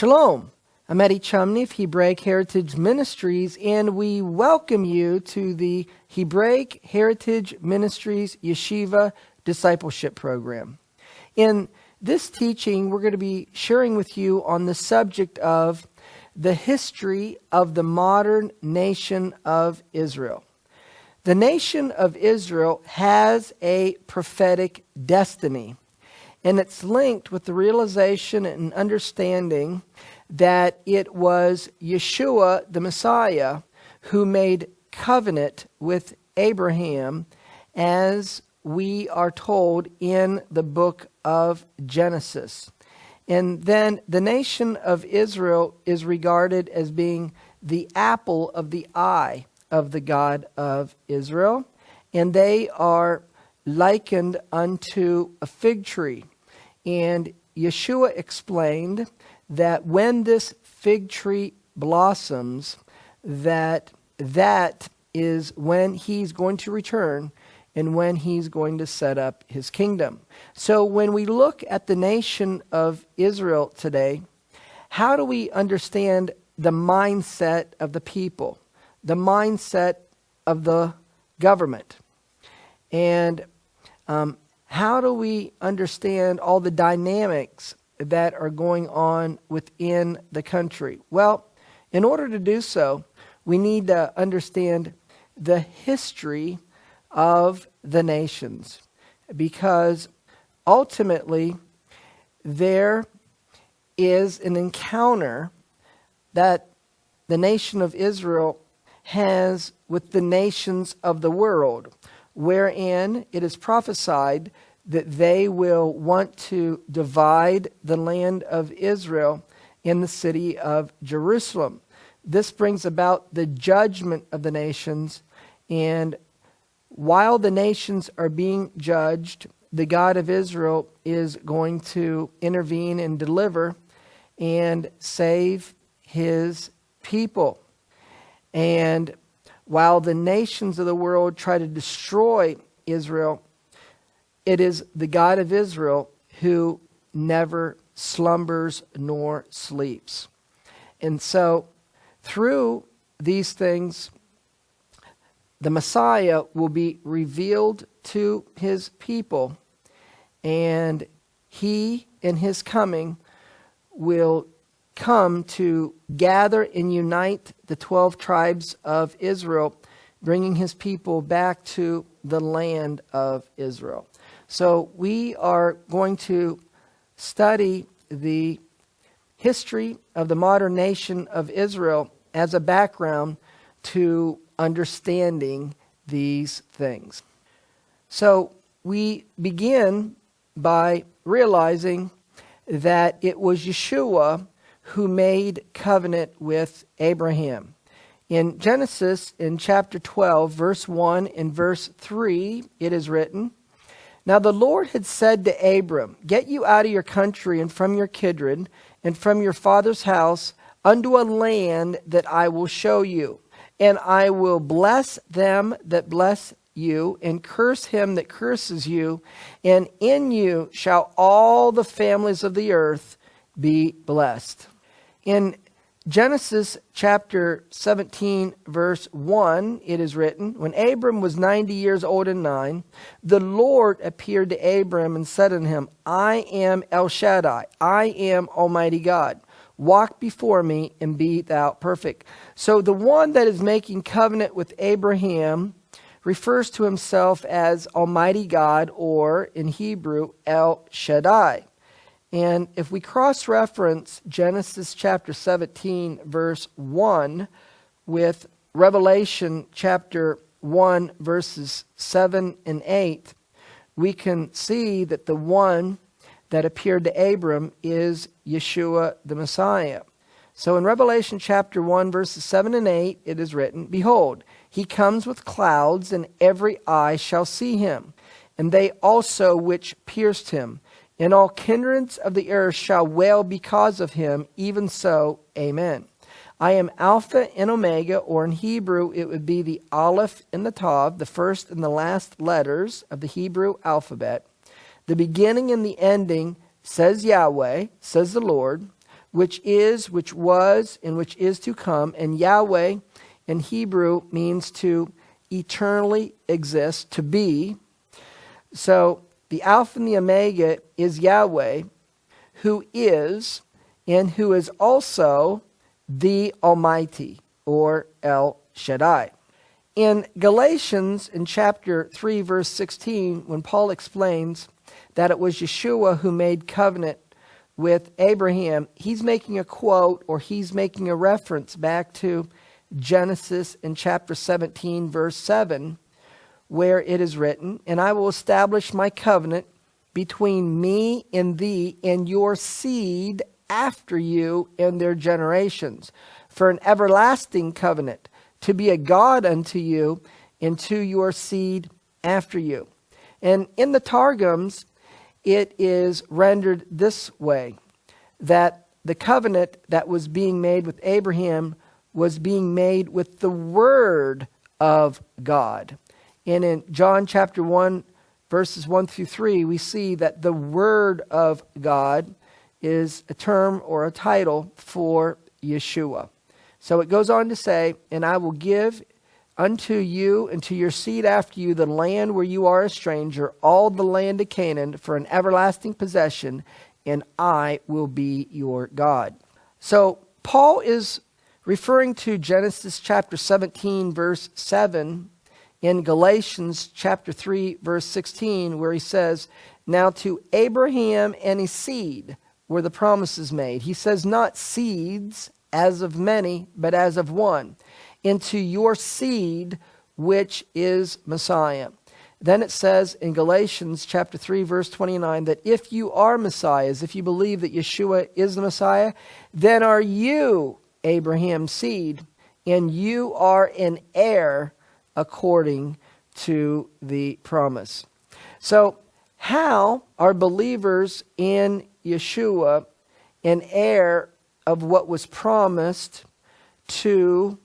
Shalom. I'm Eddie Chumney of Hebraic Heritage Ministries, and we welcome you to the Hebraic Heritage Ministries Yeshiva Discipleship Program. In this teaching, we're going to be sharing with you on the subject of the history of the modern nation of Israel. The nation of Israel has a prophetic destiny, and it's linked with the realization and understanding that it was Yeshua, the Messiah, who made covenant with Abraham, as we are told in the book of Genesis. And then the nation of Israel is regarded as being the apple of the eye of the God of Israel, and they are likened unto a fig tree. And Yeshua explained that when this fig tree blossoms, that is when he's going to return and when he's going to set up his kingdom. So when we look at the nation of Israel today, how do we understand the mindset of the people, the mindset of the government? And how do we understand all the dynamics that are going on within the country? Well, in order to do so, we need to understand the history of the nations, because ultimately there is an encounter that the nation of Israel has with the nations of the world, wherein it is prophesied that they will want to divide the land of Israel in the city of Jerusalem. This brings about the judgment of the nations, and while the nations are being judged, the God of Israel is going to intervene and deliver and save his people. And while the nations of the world try to destroy Israel, it is the God of Israel who never slumbers nor sleeps. And so, through these things, the Messiah will be revealed to his people, and he, in his coming, will come to gather and unite the 12 tribes of Israel, bringing his people back to the land of Israel. So we are going to study the history of the modern nation of Israel as a background to understanding these things. So we begin by realizing that it was Yeshua who made covenant with Abraham. In Genesis, in chapter 12, verse 1 and verse 3, it is written, "Now the Lord had said to Abram, Get you out of your country and from your kindred and from your father's house unto a land that I will show you. And I will bless them that bless you, and curse him that curses you. And in you shall all the families of the earth be blessed." In Genesis chapter 17, verse 1, it is written, "When Abram was 90 years old and 9, the Lord appeared to Abram and said unto him, I am El Shaddai, I am Almighty God. Walk before me and be thou perfect." So the one that is making covenant with Abraham refers to himself as Almighty God, or in Hebrew, El Shaddai. And if we cross-reference Genesis chapter 17, verse 1, with Revelation chapter 1, verses 7 and 8, we can see that the one that appeared to Abram is Yeshua the Messiah. So in Revelation chapter 1, verses 7 and 8, it is written, "Behold, he comes with clouds, and every eye shall see him, and they also which pierced him. And all kindreds of the earth shall wail because of him, even so, amen. I am Alpha and Omega," or in Hebrew, it would be the Aleph and the Tav, the first and the last letters of the Hebrew alphabet. "The beginning and the ending, says Yahweh," says the Lord, which is, which was, and which is to come. And Yahweh in Hebrew means to eternally exist, to be. So the Alpha and the Omega is Yahweh, who is, and who is also the Almighty, or El Shaddai. In Galatians, in chapter 3, verse 16, when Paul explains that it was Yeshua who made covenant with Abraham, he's making a quote, or he's making a reference back to Genesis in chapter 17, verse 7, where it is written, "And I will establish my covenant between me and thee and your seed after you in their generations, for an everlasting covenant, to be a God unto you and to your seed after you." And in the Targums, it is rendered this way, that the covenant that was being made with Abraham was being made with the Word of God. And in John chapter 1, verses 1 through 3, we see that the Word of God is a term or a title for Yeshua. So it goes on to say, "And I will give unto you and to your seed after you the land where you are a stranger, all the land of Canaan, for an everlasting possession, and I will be your God." So Paul is referring to Genesis chapter 17, verse 7, in Galatians chapter 3, verse 16, where he says, "Now to Abraham and his seed were the promises made." He says not seeds as of many, but as of one. "Into your seed, which is Messiah." Then it says in Galatians chapter 3, verse 29, that if you are Messiahs, if you believe that Yeshua is the Messiah, then are you Abraham's seed, and you are an heir according to the promise. So how are believers in Yeshua an heir of what was promised to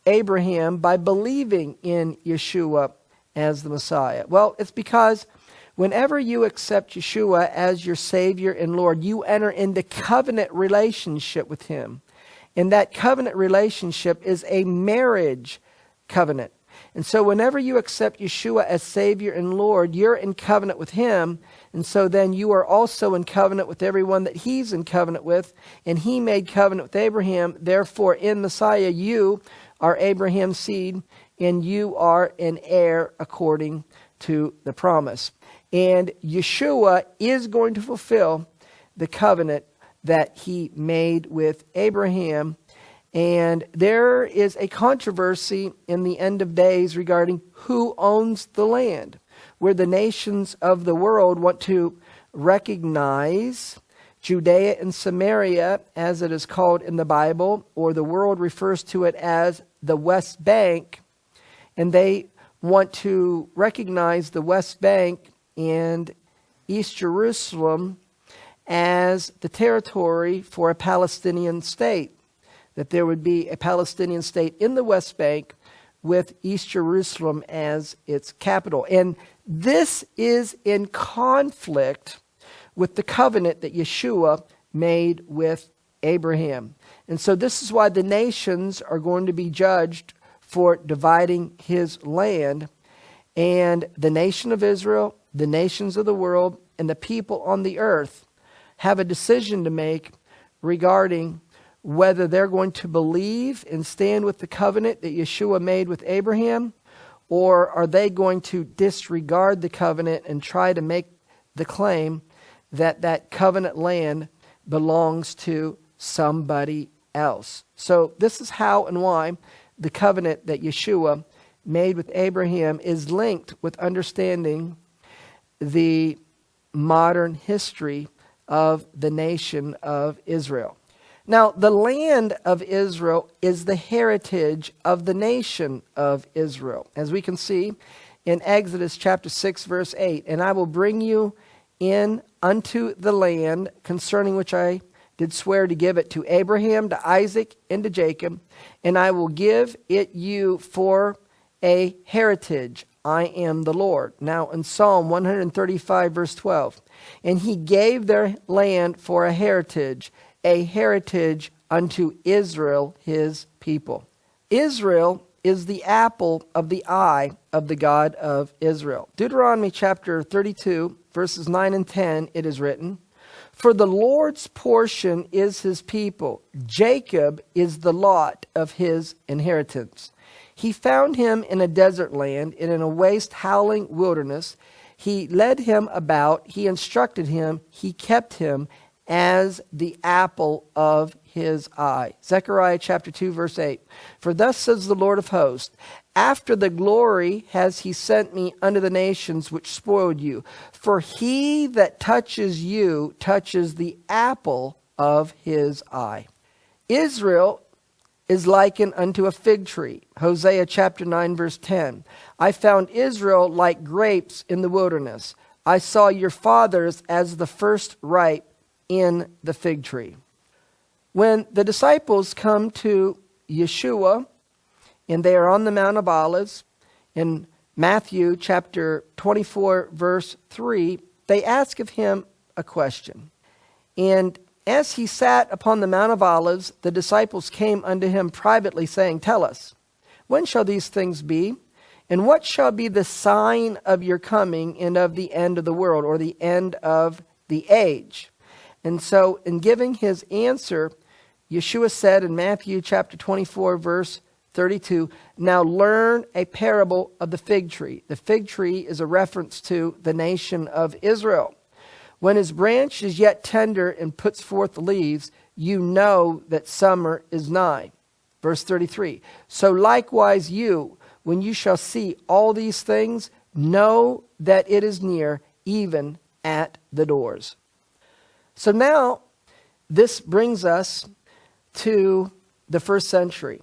Abraham by believing in Yeshua as the Messiah? Well, it's because whenever you accept Yeshua as your Savior and Lord, you enter into covenant relationship with Him. And that covenant relationship is a marriage covenant. And so whenever you accept Yeshua as Savior and Lord, you're in covenant with Him. And so then you are also in covenant with everyone that He's in covenant with. And He made covenant with Abraham. Therefore, in Messiah, you are Abraham's seed, and you are an heir according to the promise. And Yeshua is going to fulfill the covenant that He made with Abraham. And there is a controversy in the end of days regarding who owns the land, where the nations of the world want to recognize Judea and Samaria, as it is called in the Bible, or the world refers to it as the West Bank, and they want to recognize the West Bank and East Jerusalem as the territory for a Palestinian state, that there would be a Palestinian state in the West Bank with East Jerusalem as its capital. And this is in conflict with the covenant that Yeshua made with Abraham. And so this is why the nations are going to be judged for dividing His land. And the nation of Israel, the nations of the world, and the people on the earth have a decision to make regarding whether they're going to believe and stand with the covenant that Yeshua made with Abraham, or are they going to disregard the covenant and try to make the claim that that covenant land belongs to somebody else. So this is how and why the covenant that Yeshua made with Abraham is linked with understanding the modern history of the nation of Israel. Now, the land of Israel is the heritage of the nation of Israel. As we can see in Exodus chapter 6, verse 8, "And I will bring you in unto the land concerning which I did swear to give it to Abraham, to Isaac, and to Jacob, and I will give it you for a heritage. I am the Lord." Now in Psalm 135, verse 12, "And He gave their land for a heritage, a heritage unto Israel his people. Israel is the apple of the eye of the God of Israel. Deuteronomy chapter 32, verses 9 and 10, it is written, "For the Lord's portion is his people. Jacob is the lot of his inheritance. He found him in a desert land and in a waste howling wilderness. He led him about, he instructed him, he kept him as the apple of his eye." Zechariah chapter 2, verse 8. "For thus says the Lord of hosts, after the glory has he sent me unto the nations which spoiled you. For he that touches you touches the apple of his eye." Israel is likened unto a fig tree. Hosea chapter 9, verse 10. "I found Israel like grapes in the wilderness. I saw your fathers as the first ripe in the fig tree." When the disciples come to Yeshua, and they are on the Mount of Olives, in Matthew chapter 24, verse 3, they ask of him a question. "And as he sat upon the Mount of Olives, the disciples came unto him privately, saying, Tell us, when shall these things be? And what shall be the sign of your coming and of the end of the world," or the end of the age? And so in giving his answer, Yeshua said in Matthew chapter 24, verse 32, "Now learn a parable of the fig tree." The fig tree is a reference to the nation of Israel. "When his branch is yet tender and puts forth leaves, you know that summer is nigh." Verse 33, "So likewise you, when you shall see all these things, know that it is near, even at the doors." So now this brings us to the first century.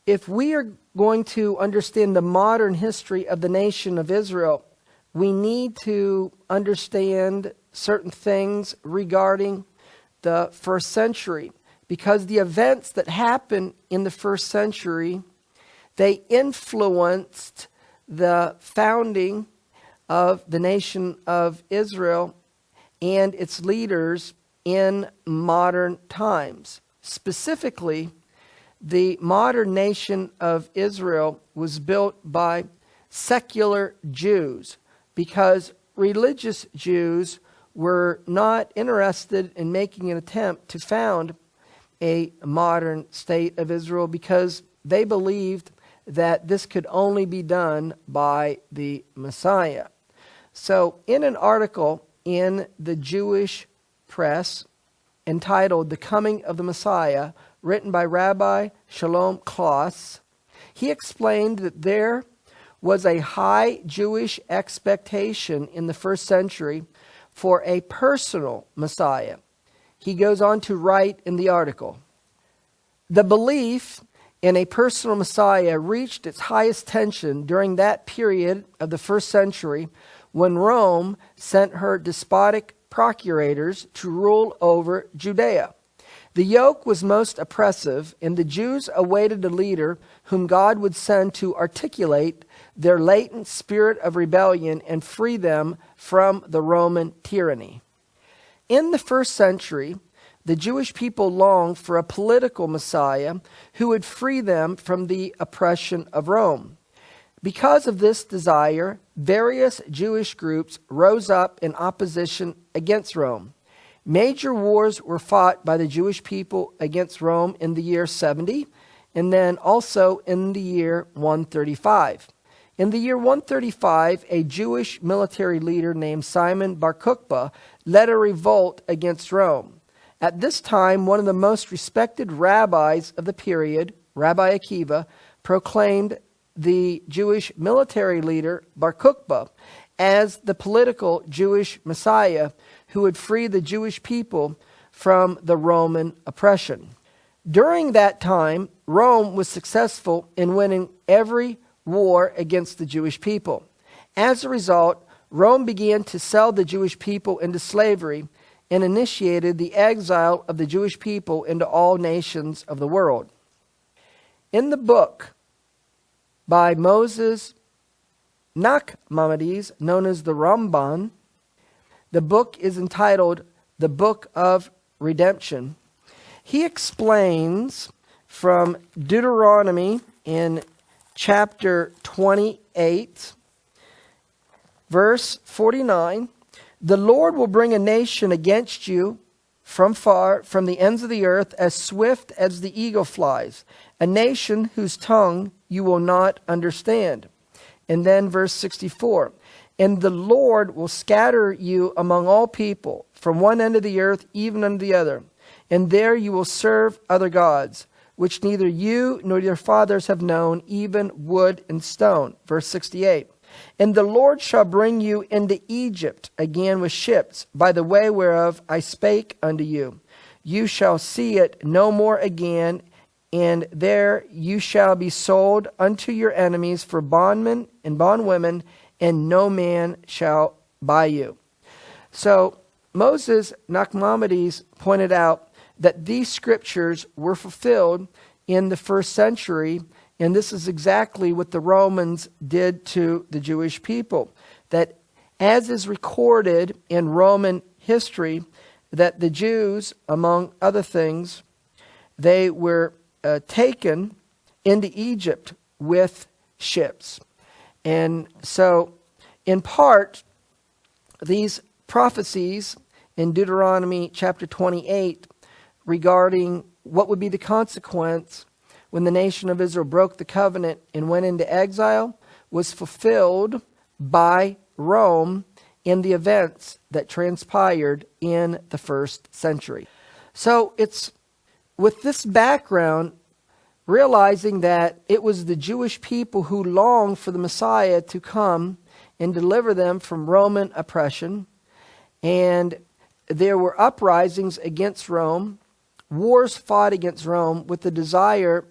If we are going to understand the modern history of the nation of Israel, we need to understand certain things regarding the first century, because the events that happened in the first century, they influenced the founding of the nation of Israel and its leaders in modern times. Specifically, the modern nation of Israel was built by secular Jews because religious Jews were not interested in making an attempt to found a modern state of Israel, because they believed that this could only be done by the Messiah. So in an article in the Jewish press entitled "The Coming of the Messiah," written by Rabbi Shalom Klaus, he explained that there was a high Jewish expectation in the first century for a personal Messiah. He goes on to write in the article, "The belief in a personal Messiah reached its highest tension during that period of the first century when Rome sent her despotic procurators to rule over Judea. The yoke was most oppressive, and the Jews awaited a leader whom God would send to articulate their latent spirit of rebellion and free them from the Roman tyranny. In the first century, the Jewish people longed for a political Messiah who would free them from the oppression of Rome. Because of this desire, various Jewish groups rose up in opposition against Rome. Major wars were fought by the Jewish people against Rome in the year 70, and then also in the year 135. In the year 135, a Jewish military leader named Simon Bar Kokhba led a revolt against Rome. At this time, one of the most respected rabbis of the period, Rabbi Akiva, proclaimed the Jewish military leader, Bar Kokhba, as the political Jewish Messiah who would free the Jewish people from the Roman oppression. During that time, Rome was successful in winning every war against the Jewish people. As a result, Rome began to sell the Jewish people into slavery and initiated the exile of the Jewish people into all nations of the world. In the book by Moses Nachmanides, known as the Ramban, the book is entitled The Book of redemption. He explains from Deuteronomy in chapter 28, verse 49, "The Lord will bring a nation against you from far, from the ends of the earth, as swift as the eagle flies, a nation whose tongue you will not understand." And then verse 64, "And the Lord will scatter you among all people, from one end of the earth even unto the other. And there you will serve other gods, which neither you nor your fathers have known, even wood and stone." Verse 68, "And the Lord shall bring you into Egypt again with ships, by the way whereof I spake unto you. You shall see it no more again, and there you shall be sold unto your enemies for bondmen and bondwomen, and no man shall buy you." So Moses Nachmanides pointed out that these scriptures were fulfilled in the first century, and this is exactly what the Romans did to the Jewish people. That, as is recorded in Roman history, that the Jews, among other things, they were taken into Egypt with ships. And so, in part, these prophecies in Deuteronomy chapter 28 regarding what would be the consequence when the nation of Israel broke the covenant and went into exile was fulfilled by Rome in the events that transpired in the first century. So it's with this background, realizing that it was the Jewish people who longed for the Messiah to come and deliver them from Roman oppression, and there were uprisings against Rome, wars fought against Rome with the desire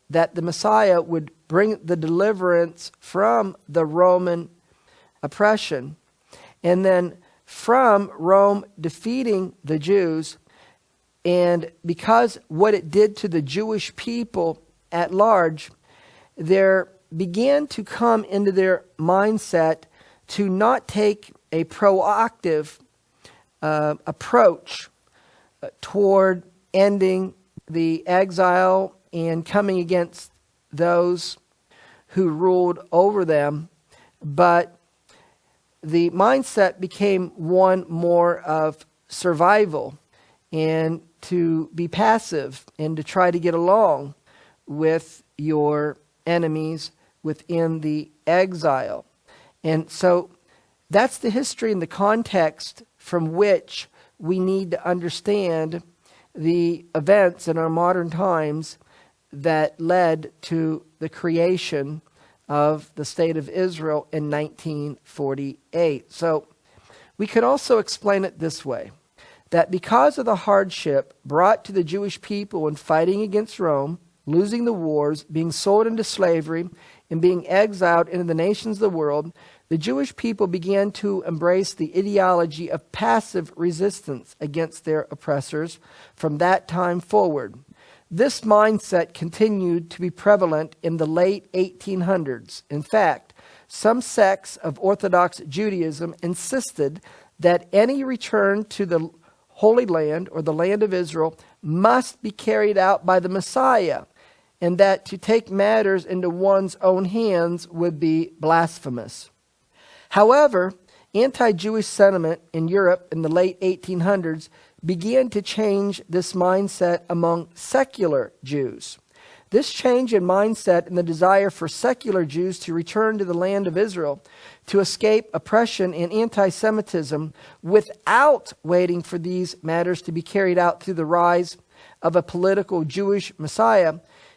that the Messiah would bring the deliverance from the Roman oppression. And then from Rome defeating the Jews, and because what it did to the Jewish people at large, there began to come into their mindset to not take a proactive approach toward ending the exile and coming against those who ruled over them, but the mindset became one more of survival and to be passive and to try to get along with your enemies within the exile. And so that's the history and the context from which we need to understand the events in our modern times that led to the creation of the state of Israel in 1948. So we could also explain it this way, that because of the hardship brought to the Jewish people in fighting against Rome, losing the wars, being sold into slavery, and being exiled into the nations of the world, the Jewish people began to embrace the ideology of passive resistance against their oppressors from that time forward. This mindset continued to be prevalent in the late 1800s. In fact, some sects of Orthodox Judaism insisted that any return to the Holy Land or the land of Israel must be carried out by the Messiah, and that to take matters into one's own hands would be blasphemous. However, anti-Jewish sentiment in Europe in the late 1800s began to change this mindset among secular Jews. This change in mindset and the desire for secular Jews to return to the land of Israel to escape oppression and anti-Semitism without waiting for these matters to be carried out through the rise of a political Jewish Messiah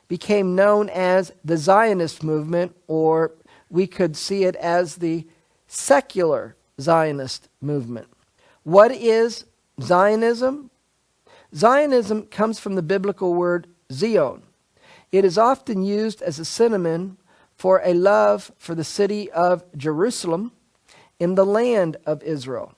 became known as the Zionist movement, or we could see it as the secular Zionist movement. What is Zionism? Zionism comes from the biblical word Zion. It is often used as a synonym for a love for the city of Jerusalem in the land of Israel.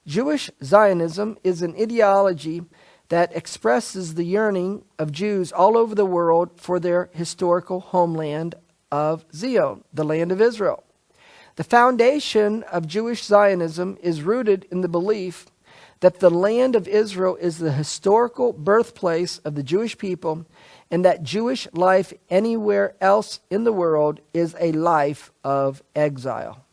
Jewish Zionism is an ideology that expresses the yearning of Jews all over the world for their historical homeland of Zion, the land of Israel. The foundation of Jewish Zionism is rooted in the belief that the land of Israel is the historical birthplace of the Jewish people, and that Jewish life anywhere else in the world is a life of exile.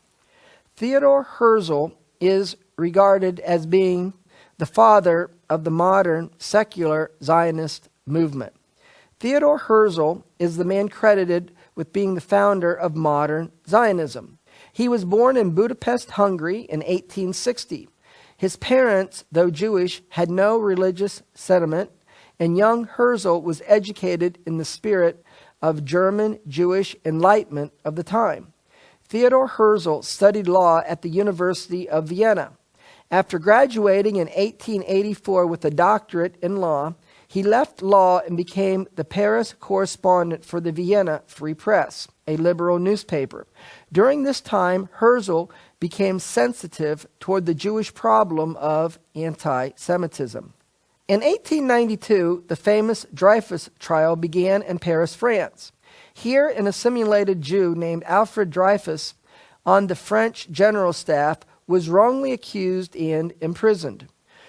Theodor Herzl is regarded as being the father of the modern secular Zionist movement. Theodor Herzl is the man credited with being the founder of modern Zionism. He was born in Budapest, Hungary in 1860. His parents, though Jewish, had no religious sentiment, and young Herzl was educated in the spirit of German Jewish enlightenment of the time. Theodor Herzl studied law at the University of Vienna. After graduating in 1884 with a doctorate in law, he left law and became the Paris correspondent for the Vienna Free Press, a liberal newspaper. During this time, Herzl became sensitive toward the Jewish problem of anti-Semitism. In 1892, the famous Dreyfus trial began in Paris, France. Here, an assimilated Jew named Alfred Dreyfus on the French general staff was wrongly accused and imprisoned.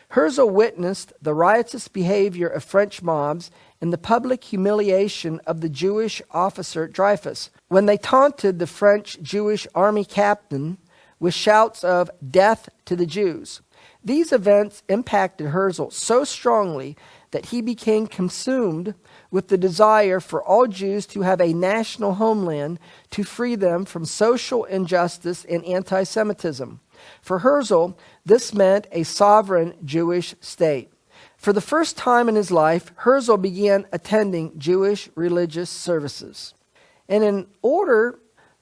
Herzl witnessed the riotous behavior of French mobs and the public humiliation of the Jewish officer Dreyfus when they taunted the French Jewish army captain with shouts of "Death to the Jews." These events impacted Herzl so strongly that he became consumed with the desire for all Jews to have a national homeland to free them from social injustice and anti-Semitism. For Herzl, this meant a sovereign Jewish state. For the first time in his life, Herzl began attending Jewish religious services. And in order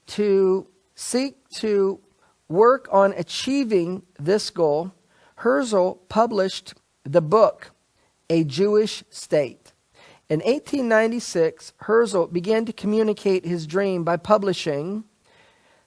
to seek to work on achieving this goal, Herzl published the book, A Jewish State. In 1896, Herzl began to communicate his dream by publishing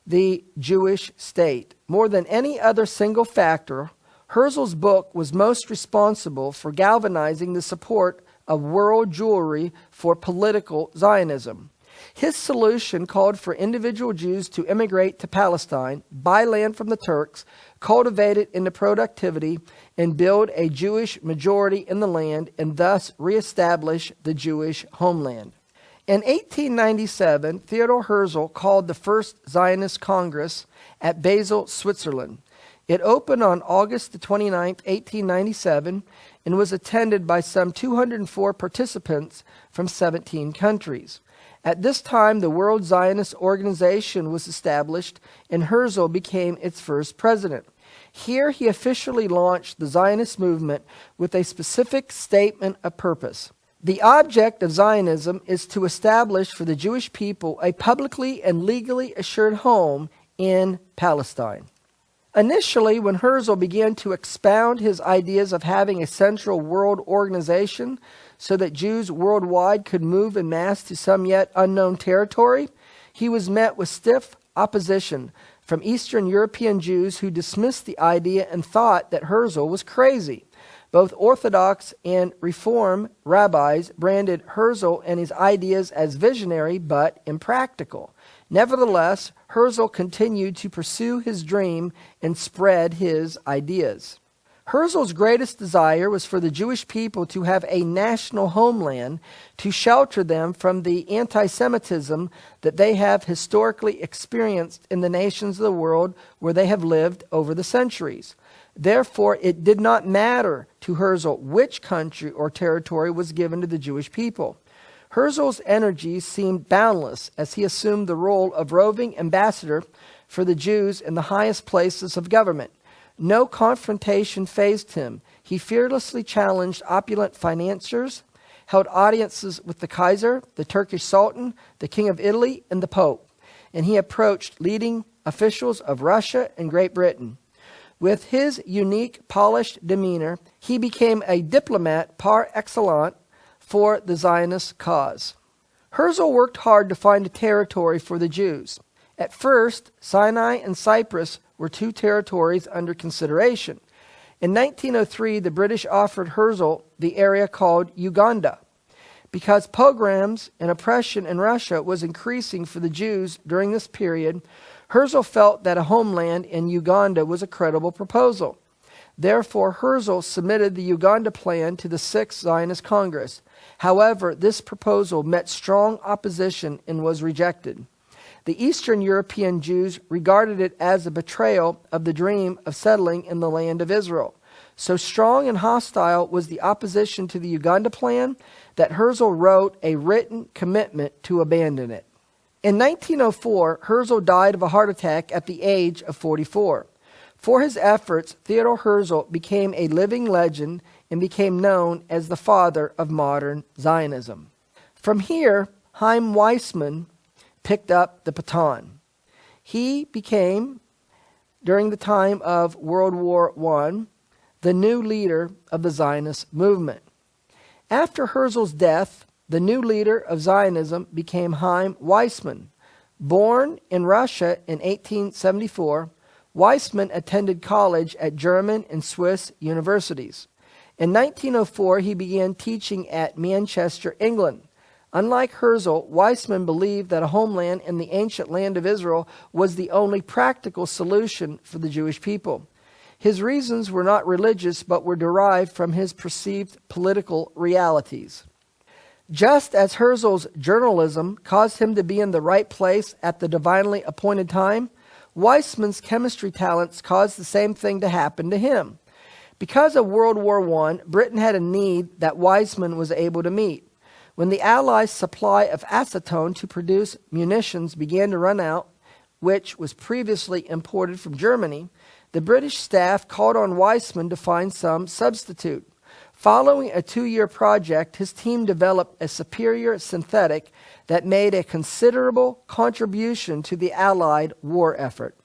The Jewish State. More than any other single factor, Herzl's book was most responsible for galvanizing the support of world Jewry for political Zionism. His solution called for individual Jews to immigrate to Palestine, buy land from the Turks, cultivate it into productivity, and build a Jewish majority in the land, and thus reestablish the Jewish homeland. In 1897, Theodor Herzl called the first Zionist Congress at Basel, Switzerland. It opened on August 29, 1897, and was attended by some 204 participants from 17 countries. At this time, the World Zionist Organization was established, and Herzl became its first president. Here he officially launched the Zionist movement with a specific statement of purpose. The object of Zionism is to establish for the Jewish people a publicly and legally assured home in Palestine. Initially, when Herzl began to expound his ideas of having a central world organization so that Jews worldwide could move en masse to some yet unknown territory, he was met with stiff opposition from Eastern European Jews who dismissed the idea and thought that Herzl was crazy. Both Orthodox and Reform rabbis branded Herzl and his ideas as visionary but impractical. Nevertheless, Herzl continued to pursue his dream and spread his ideas. Herzl's greatest desire was for the Jewish people to have a national homeland to shelter them from the anti-Semitism that they have historically experienced in the nations of the world where they have lived over the centuries. Therefore, it did not matter to Herzl which country or territory was given to the Jewish people. Herzl's energies seemed boundless as he assumed the role of roving ambassador for the Jews in the highest places of government. No confrontation fazed him. He fearlessly challenged opulent financiers, held audiences with the Kaiser, the Turkish Sultan, the King of Italy, and the Pope, and he approached leading officials of Russia and Great Britain. With his unique, polished demeanor, he became a diplomat par excellence for the Zionist cause. Herzl worked hard to find a territory for the Jews. At first, Sinai and Cyprus were two territories under consideration. In 1903, the British offered Herzl the area called Uganda. Because pogroms and oppression in Russia was increasing for the Jews during this period, Herzl felt that a homeland in Uganda was a credible proposal. Therefore, Herzl submitted the Uganda Plan to the Sixth Zionist Congress. However, this proposal met strong opposition and was rejected. The Eastern European Jews regarded it as a betrayal of the dream of settling in the land of Israel. So strong and hostile was the opposition to the Uganda Plan that Herzl wrote a written commitment to abandon it. In 1904, Herzl died of a heart attack at the age of 44. For his efforts, Theodor Herzl became a living legend and became known as the father of modern Zionism. From here, Chaim Weizmann picked up the baton. He became, during the time of World War I, the new leader of the Zionist movement. After Herzl's death, the new leader of Zionism became Chaim Weizmann. Born in Russia in 1874, Weizmann attended college at German and Swiss universities. In 1904, he began teaching at Manchester, England. Unlike Herzl, Weizmann believed that a homeland in the ancient land of Israel was the only practical solution for the Jewish people. His reasons were not religious, but were derived from his perceived political realities. Just as Herzl's journalism caused him to be in the right place at the divinely appointed time, Weizmann's chemistry talents caused the same thing to happen to him. Because of World War I, Britain had a need that Weizmann was able to meet. When the Allies' supply of acetone to produce munitions began to run out, which was previously imported from Germany, the British staff called on Weizmann to find some substitute. Following a 2-year project, his team developed a superior synthetic that made a considerable contribution to the Allied war effort.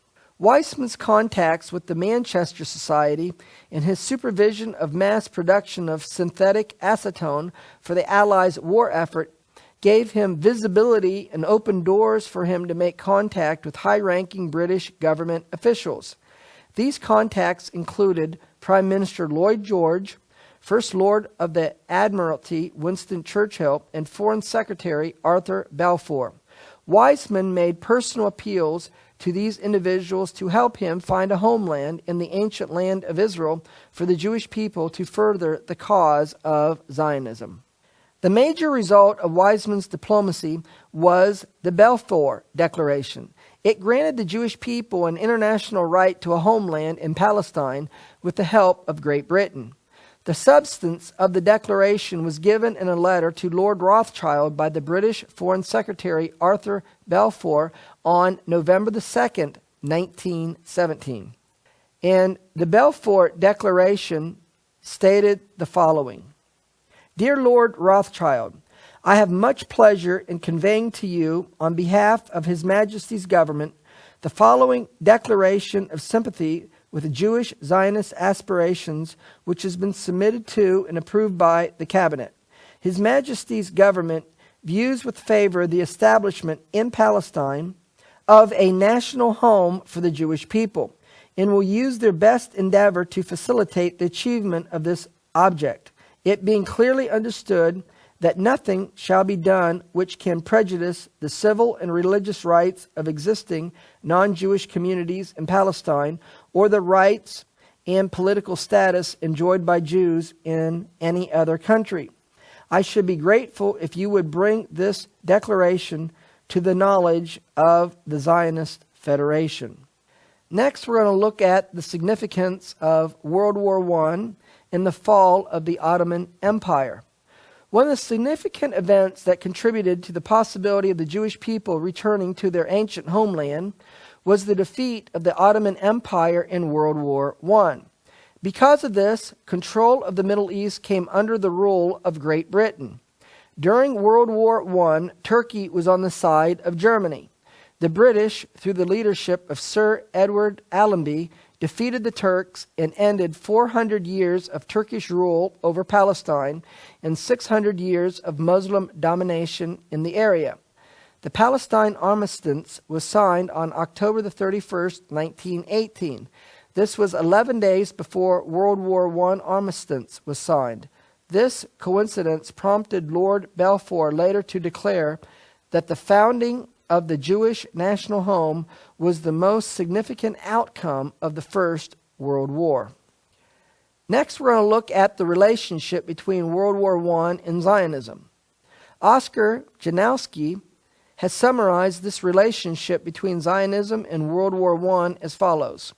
Weizmann's contacts with the Manchester Society and his supervision of mass production of synthetic acetone for the Allies' war effort gave him visibility and opened doors for him to make contact with high-ranking British government officials. These contacts included Prime Minister Lloyd George, First Lord of the Admiralty Winston Churchill, and Foreign Secretary Arthur Balfour. Weizmann made personal appeals to these individuals to help him find a homeland in the ancient land of Israel for the Jewish people to further the cause of Zionism. The major result of Weizmann's diplomacy was the Balfour Declaration. It granted the Jewish people an international right to a homeland in Palestine with the help of Great Britain. The substance of the declaration was given in a letter to Lord Rothschild by the British Foreign Secretary Arthur Balfour on November 2nd, 1917. And the Balfour Declaration stated the following: Dear Lord Rothschild, I have much pleasure in conveying to you, on behalf of His Majesty's government, the following declaration of sympathy with Jewish Zionist aspirations, which has been submitted to and approved by the Cabinet. His Majesty's government views with favor the establishment in Palestine of a national home for the Jewish people, and will use their best endeavor to facilitate the achievement of this object, it being clearly understood that nothing shall be done which can prejudice the civil and religious rights of existing non-Jewish communities in Palestine, or the rights and political status enjoyed by Jews in any other country. I should be grateful if you would bring this declaration to the knowledge of the Zionist Federation. Next, we're going to look at the significance of World War I and the fall of the Ottoman Empire. One of the significant events that contributed to the possibility of the Jewish people returning to their ancient homeland was the defeat of the Ottoman Empire in World War I. Because of this, control of the Middle East came under the rule of Great Britain. During World War I, Turkey was on the side of Germany. The British, through the leadership of Sir Edward Allenby, defeated the Turks and ended 400 years of Turkish rule over Palestine and 600 years of Muslim domination in the area. The Palestine Armistice was signed on October the 31st, 1918. This was 11 days before World War I armistice was signed. This coincidence prompted Lord Balfour later to declare that the founding of the Jewish national home was the most significant outcome of the First World War. Next, we're going to look at the relationship between World War I and Zionism. Oscar Janowski has summarized this relationship between Zionism and World War I as follows.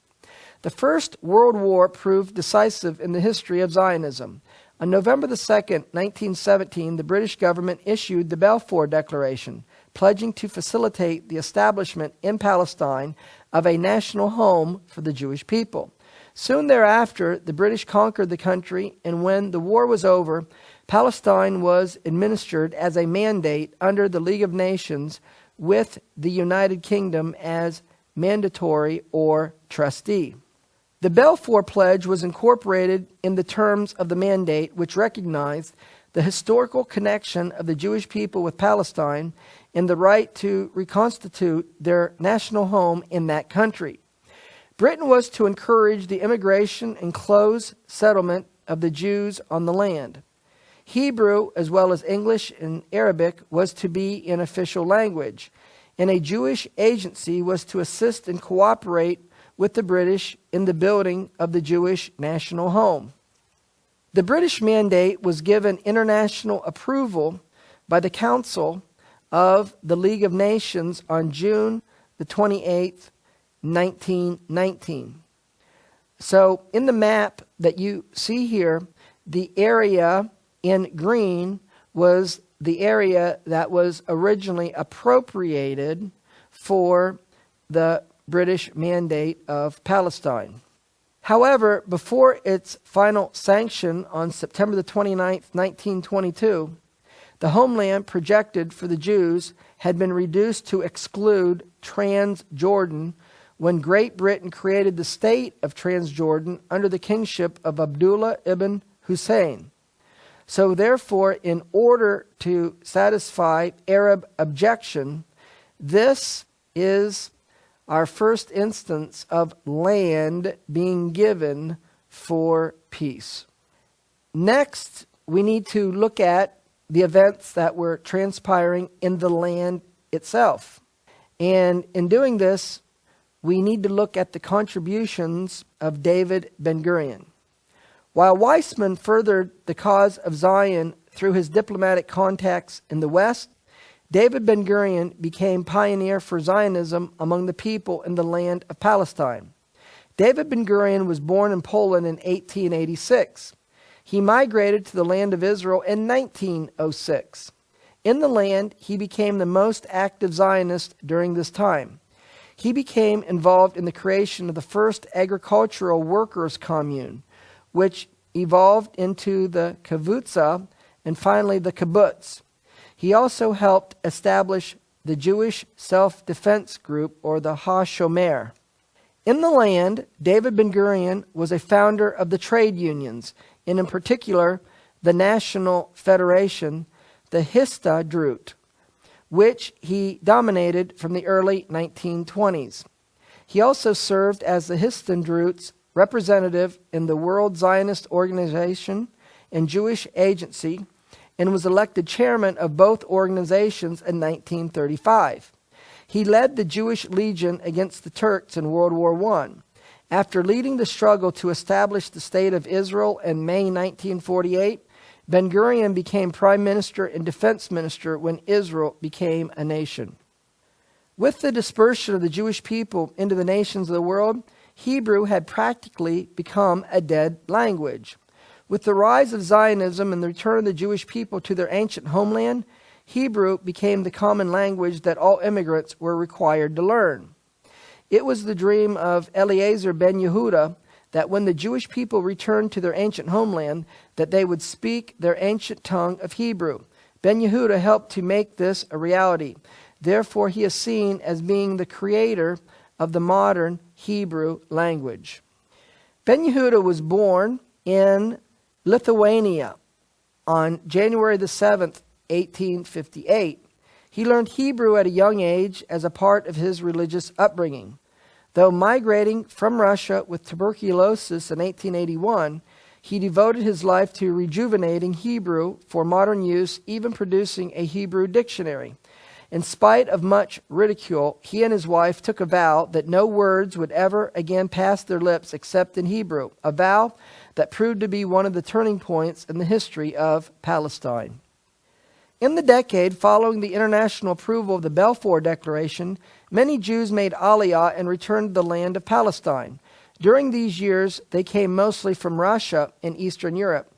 The First World War proved decisive in the history of Zionism. On November the 2nd, 1917, the British government issued the Balfour Declaration, pledging to facilitate the establishment in Palestine of a national home for the Jewish people. Soon thereafter, the British conquered the country, and when the war was over, Palestine was administered as a mandate under the League of Nations, with the United Kingdom as mandatory or trustee. The Balfour Pledge was incorporated in the terms of the mandate, which recognized the historical connection of the Jewish people with Palestine and the right to reconstitute their national home in that country. Britain was to encourage the immigration and close settlement of the Jews on the land. Hebrew, as well as English and Arabic, was to be an official language, and a Jewish agency was to assist and cooperate with the British in the building of the Jewish national home. The British mandate was given international approval by the Council of the League of Nations on June the 28th, 1919. So in the map that you see here, the area in green was the area that was originally appropriated for the British mandate of Palestine. However, before its final sanction on September the 29th, 1922, the homeland projected for the Jews had been reduced to exclude Transjordan when Great Britain created the state of Transjordan under the kingship of Abdullah ibn Hussein. So therefore, in order to satisfy Arab objection, this is our first instance of land being given for peace. Next, we need to look at the events that were transpiring in the land itself. And in doing this, we need to look at the contributions of David Ben-Gurion. While Weizmann furthered the cause of Zion through his diplomatic contacts in the West, David Ben-Gurion became pioneer for Zionism among the people in the land of Palestine. David Ben-Gurion was born in Poland in 1886. He migrated to the land of Israel in 1906. In the land, he became the most active Zionist during this time. He became involved in the creation of the first agricultural workers' commune, which evolved into the kavutza and finally the kibbutz. He also helped establish the Jewish Self-Defense Group, or the HaShomer. In the land, David Ben-Gurion was a founder of the trade unions, and in particular, the National Federation, the Histadrut, which he dominated from the early 1920s. He also served as the Histadrut's representative in the World Zionist Organization and Jewish Agency, and was elected chairman of both organizations in 1935. He led the Jewish Legion against the Turks in World War I. After leading the struggle to establish the State of Israel in May 1948, Ben-Gurion became prime minister and defense minister when Israel became a nation. With the dispersion of the Jewish people into the nations of the world, Hebrew had practically become a dead language. With the rise of Zionism and the return of the Jewish people to their ancient homeland, Hebrew became the common language that all immigrants were required to learn. It was the dream of Eliezer Ben-Yehuda that when the Jewish people returned to their ancient homeland, that they would speak their ancient tongue of Hebrew. Ben-Yehuda helped to make this a reality. Therefore, he is seen as being the creator of the modern Hebrew language. Ben-Yehuda was born in Lithuania on January the 7th, 1858. He learned Hebrew at a young age as a part of his religious upbringing. Though migrating from Russia with tuberculosis in 1881, he devoted his life to rejuvenating Hebrew for modern use, even producing a Hebrew dictionary. In spite of much ridicule, he and his wife took a vow that no words would ever again pass their lips except in Hebrew, a vow that proved to be one of the turning points in the history of Palestine. In the decade following the international approval of the Balfour Declaration, many Jews made Aliyah and returned to the land of Palestine. During these years, they came mostly from Russia and Eastern Europe.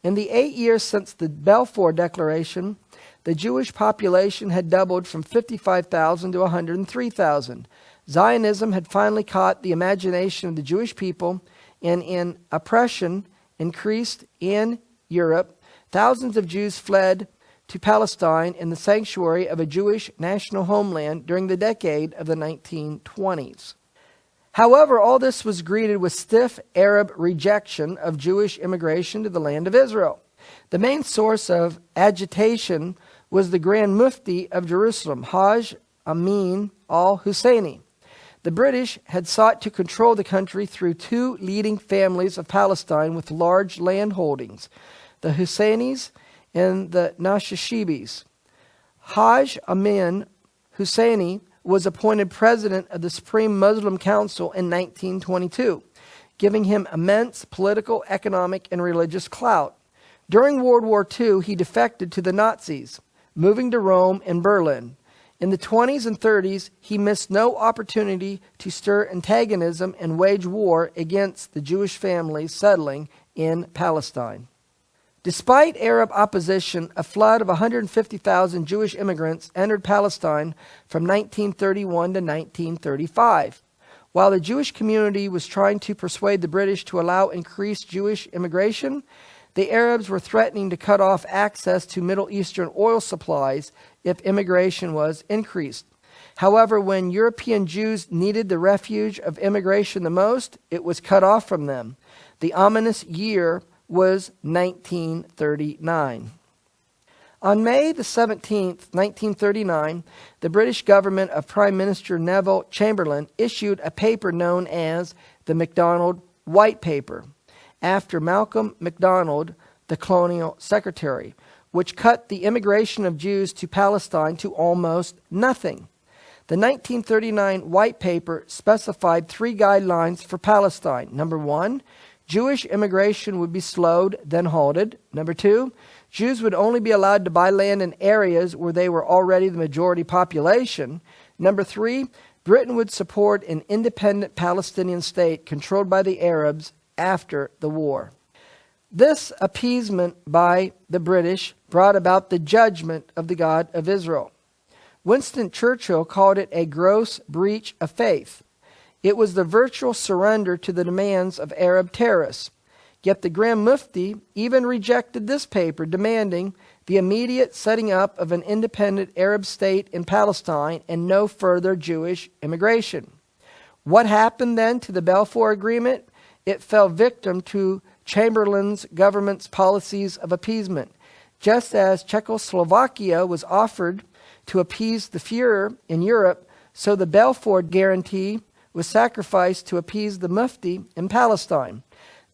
In the 8 years since the Balfour Declaration, the Jewish population had doubled from 55,000 to 103,000. Zionism had finally caught the imagination of the Jewish people, and in oppression increased in Europe, thousands of Jews fled to Palestine in the sanctuary of a Jewish national homeland during the decade of the 1920s. However, all this was greeted with stiff Arab rejection of Jewish immigration to the land of Israel. The main source of agitation was the Grand Mufti of Jerusalem, Hajj Amin al-Husseini. The British had sought to control the country through two leading families of Palestine with large land holdings, the Husseinis and the Nashashibis. Hajj Amin Husseini was appointed president of the Supreme Muslim Council in 1922, giving him immense political, economic, and religious clout. During World War II, he defected to the Nazis, moving to Rome and Berlin. In the 20s and 30s, he missed no opportunity to stir antagonism and wage war against the Jewish families settling in Palestine. Despite Arab opposition, a flood of 150,000 Jewish immigrants entered Palestine from 1931 to 1935. While the Jewish community was trying to persuade the British to allow increased Jewish immigration, the Arabs were threatening to cut off access to Middle Eastern oil supplies if immigration was increased. However, when European Jews needed the refuge of immigration the most, it was cut off from them. The ominous year was 1939. On May the 17th, 1939, the British government of Prime Minister Neville Chamberlain issued a paper known as the MacDonald White Paper, after Malcolm MacDonald, the colonial secretary, which cut the immigration of Jews to Palestine to almost nothing. The 1939 White Paper specified three guidelines for Palestine. Number one, Jewish immigration would be slowed, then halted. Number two, Jews would only be allowed to buy land in areas where they were already the majority population. Number three, Britain would support an independent Palestinian state controlled by the Arabs after the war. This appeasement by the British brought about the judgment of the God of Israel. Winston Churchill called it a gross breach of faith. It was the virtual surrender to the demands of Arab terrorists. Yet the Grand Mufti even rejected this paper, demanding the immediate setting up of an independent Arab state in Palestine and no further Jewish immigration. What happened then to the Balfour Agreement? It fell victim to Chamberlain's government's policies of appeasement. Just as Czechoslovakia was offered to appease the Führer in Europe, so the Balfour Guarantee was sacrificed to appease the Mufti in Palestine.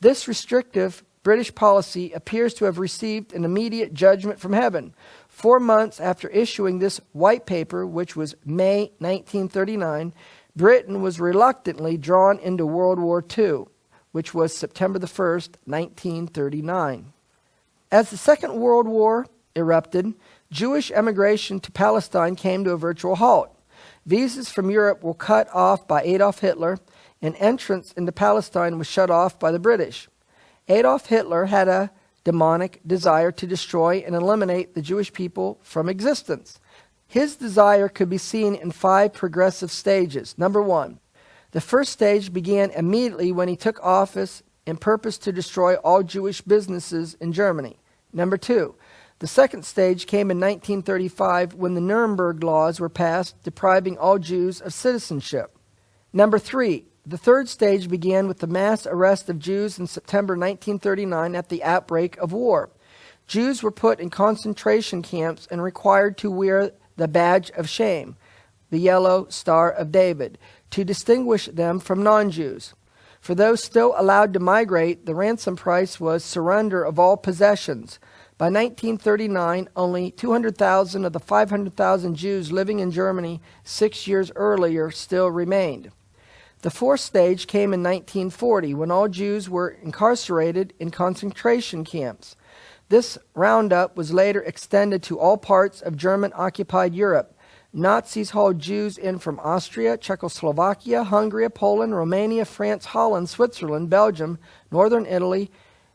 This restrictive British policy appears to have received an immediate judgment from heaven. 4 months after issuing this white paper, which was May 1939, Britain was reluctantly drawn into World War II, which was September the 1st, 1939. As the Second World War erupted, Jewish emigration to Palestine came to a virtual halt. Visas from Europe were cut off by Adolf Hitler, and entrance into Palestine was shut off by the British. Adolf Hitler had a demonic desire to destroy and eliminate the Jewish people from existence. His desire could be seen in 5 progressive stages. Number 1, the first stage began immediately when he took office and purposed to destroy all Jewish businesses in Germany. Number 2, the second stage came in 1935 when the Nuremberg laws were passed, depriving all Jews of citizenship. Number 3, the third stage began with the mass arrest of Jews in September 1939 at the outbreak of war. Jews were put in concentration camps and required to wear the badge of shame, the yellow Star of David, to distinguish them from non-Jews. For those still allowed to migrate, the ransom price was surrender of all possessions. By 1939, only 200,000 of the 500,000 Jews living in Germany 6 years earlier still remained. The fourth stage came in 1940, when all Jews were incarcerated in concentration camps. This roundup was later extended to all parts of German-occupied Europe. Nazis hauled Jews in from Austria, Czechoslovakia, Hungary, Poland, Romania, France, Holland, Switzerland, Belgium, northern Italy,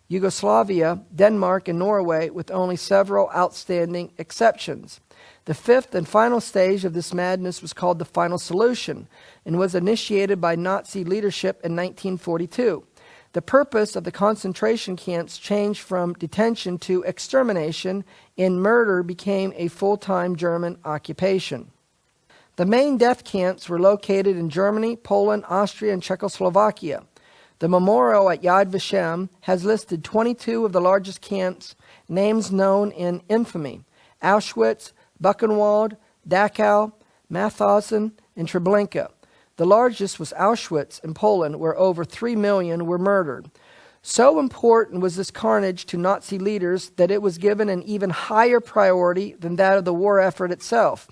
Yugoslavia, Denmark, and Norway, with only several outstanding exceptions. The fifth and final stage of this madness was called the Final Solution and was initiated by Nazi leadership in 1942. The purpose of the concentration camps changed from detention to extermination, and murder became a full-time German occupation. The main death camps were located in Germany, Poland, Austria, and Czechoslovakia. The memorial at Yad Vashem has listed 22 of the largest camps, names known in infamy: Auschwitz, Buchenwald, Dachau, Mauthausen, and Treblinka. The largest was Auschwitz in Poland, where over 3 million were murdered. So important was this carnage to Nazi leaders that it was given an even higher priority than that of the war effort itself.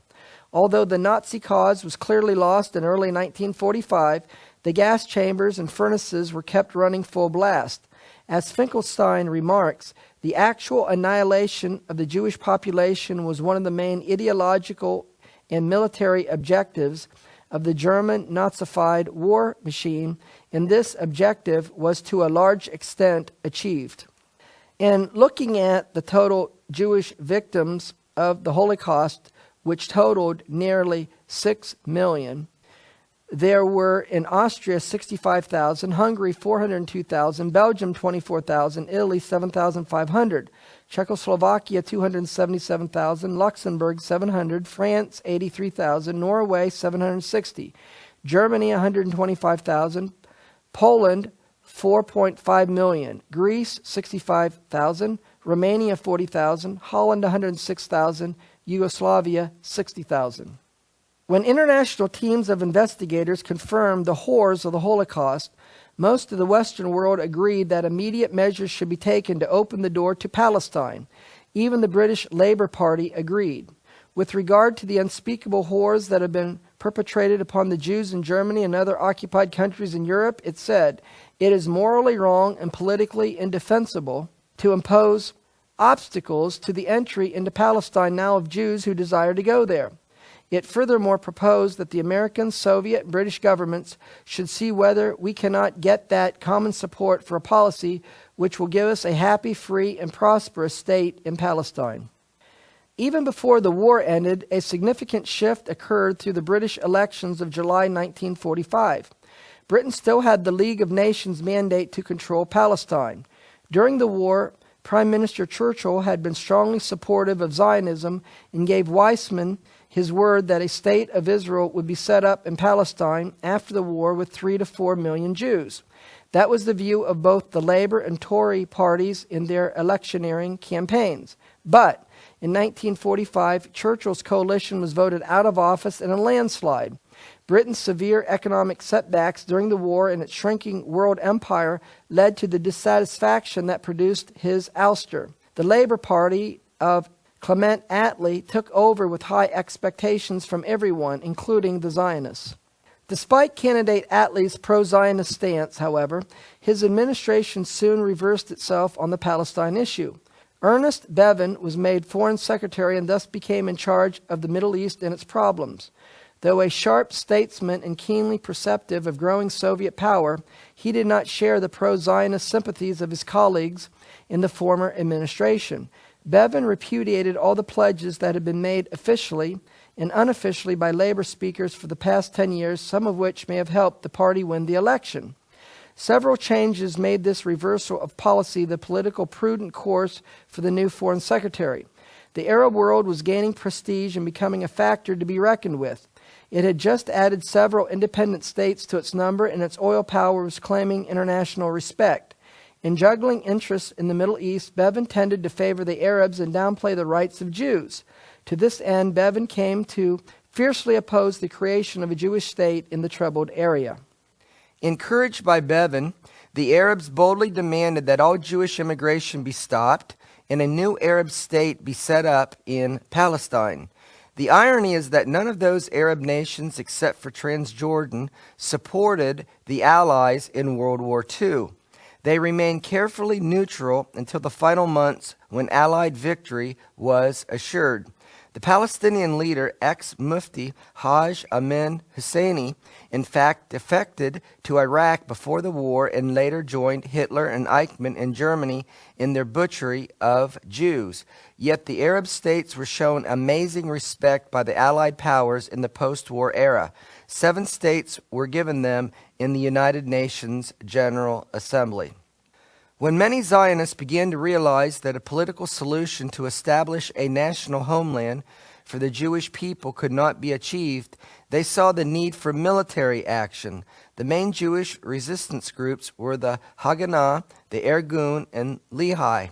Although the Nazi cause was clearly lost in early 1945, the gas chambers and furnaces were kept running full blast. As Finkelstein remarks, the actual annihilation of the Jewish population was one of the main ideological and military objectives of the German Nazified war machine, and this objective was to a large extent achieved. In looking at the total Jewish victims of the Holocaust, which totaled nearly 6 million, there were in Austria 65,000, Hungary 402,000, Belgium 24,000, Italy 7,500, Czechoslovakia 277,000, Luxembourg 700, France 83,000, Norway 760, Germany 125,000, Poland 4.5 million, Greece 65,000, Romania 40,000, Holland 106,000, Yugoslavia 60,000. When international teams of investigators confirmed the horrors of the Holocaust, most of the Western world agreed that immediate measures should be taken to open the door to Palestine. Even the British Labour Party agreed. With regard to the unspeakable horrors that have been perpetrated upon the Jews in Germany and other occupied countries in Europe, it said, "It is morally wrong and politically indefensible to impose obstacles to the entry into Palestine now of Jews who desire to go there." It furthermore proposed that the American, Soviet, and British governments should see whether we cannot get that common support for a policy which will give us a happy, free, and prosperous state in Palestine. Even before the war ended, a significant shift occurred through the British elections of July 1945. Britain still had the League of Nations mandate to control Palestine. During the war, Prime Minister Churchill had been strongly supportive of Zionism and gave Weizmann his word that a state of Israel would be set up in Palestine after the war with 3 to 4 million Jews. That was the view of both the Labour and Tory parties in their electioneering campaigns. But in 1945, Churchill's coalition was voted out of office in a landslide. Britain's severe economic setbacks during the war and its shrinking world empire led to the dissatisfaction that produced his ouster. The Labour Party of Clement Attlee took over with high expectations from everyone, including the Zionists. Despite candidate Attlee's pro-Zionist stance, however, his administration soon reversed itself on the Palestine issue. Ernest Bevin was made Foreign Secretary and thus became in charge of the Middle East and its problems. Though a sharp statesman and keenly perceptive of growing Soviet power, he did not share the pro-Zionist sympathies of his colleagues in the former administration. Bevin repudiated all the pledges that had been made officially and unofficially by labor speakers for the past 10 years, some of which may have helped the party win the election. Several changes made this reversal of policy the political prudent course for the new foreign secretary. The Arab world was gaining prestige and becoming a factor to be reckoned with. It had just added several independent states to its number, and its oil power was claiming international respect. In juggling interests in the Middle East, Bevin tended to favor the Arabs and downplay the rights of Jews. To this end, Bevin came to fiercely oppose the creation of a Jewish state in the troubled area. Encouraged by Bevin, the Arabs boldly demanded that all Jewish immigration be stopped, and a new Arab state be set up in Palestine. The irony is that none of those Arab nations, except for Transjordan, supported the Allies in World War II. They remained carefully neutral until the final months when Allied victory was assured. The Palestinian leader, ex-Mufti Hajj Amin Husseini, in fact defected to Iraq before the war and later joined Hitler and Eichmann in Germany in their butchery of Jews. Yet the Arab states were shown amazing respect by the Allied powers in the post-war era. 7 states were given them in the United Nations General Assembly. When many Zionists began to realize that a political solution to establish a national homeland for the Jewish people could not be achieved, they saw the need for military action. The main Jewish resistance groups were the Haganah, the Irgun, and Lehi.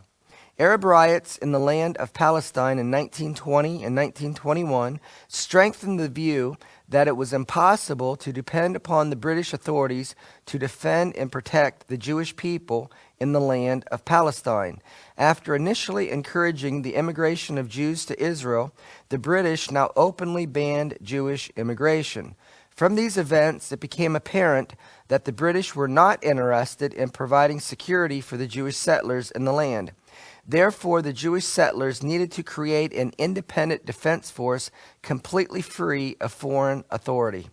Arab riots in the land of Palestine in 1920 and 1921 strengthened the view that it was impossible to depend upon the British authorities to defend and protect the Jewish people in the land of Palestine. After initially encouraging the immigration of Jews to Israel, the British now openly banned Jewish immigration. From these events, it became apparent that the British were not interested in providing security for the Jewish settlers in the land. Therefore, the Jewish settlers needed to create an independent defense force completely free of foreign authority.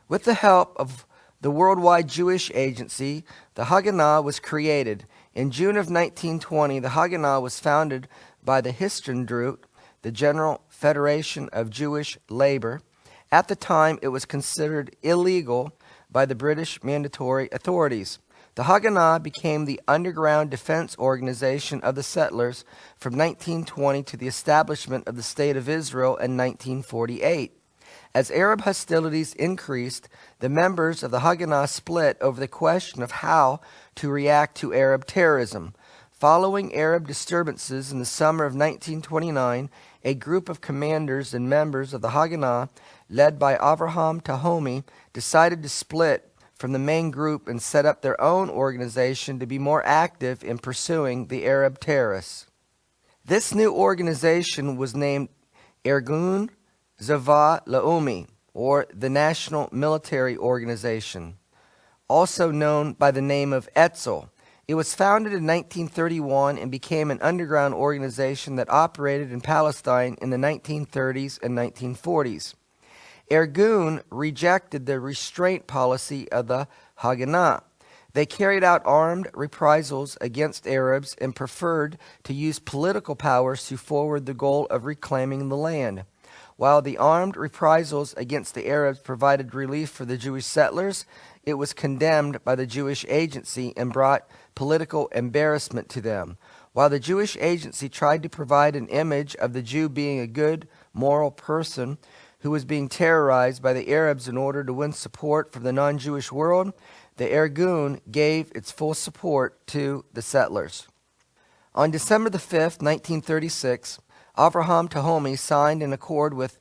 With the help of the Worldwide Jewish Agency, the Haganah was created. In June of 1920, the Haganah was founded by the Histadrut, the General Federation of Jewish Labor. At the time, it was considered illegal by the British mandatory authorities. The Haganah became the underground defense organization of the settlers from 1920 to the establishment of the State of Israel in 1948. As Arab hostilities increased, the members of the Haganah split over the question of how to react to Arab terrorism. Following Arab disturbances in the summer of 1929, a group of commanders and members of the Haganah, led by Avraham Tahomi, decided to split from the main group and set up their own organization to be more active in pursuing the Arab terrorists. This new organization was named Irgun Zava Laumi, or the National Military Organization, also known by the name of Int'l. It was founded in 1931 and became an underground organization that operated in Palestine in the 1930s and 1940s. Irgun rejected the restraint policy of the Haganah. They carried out armed reprisals against Arabs and preferred to use political powers to forward the goal of reclaiming the land. While the armed reprisals against the Arabs provided relief for the Jewish settlers, it was condemned by the Jewish Agency and brought political embarrassment to them. While the Jewish Agency tried to provide an image of the Jew being a good, moral person who was being terrorized by the Arabs in order to win support from the non-Jewish world, the Irgun gave its full support to the settlers. On December the 5th, 1936, Avraham Tahomi signed an accord with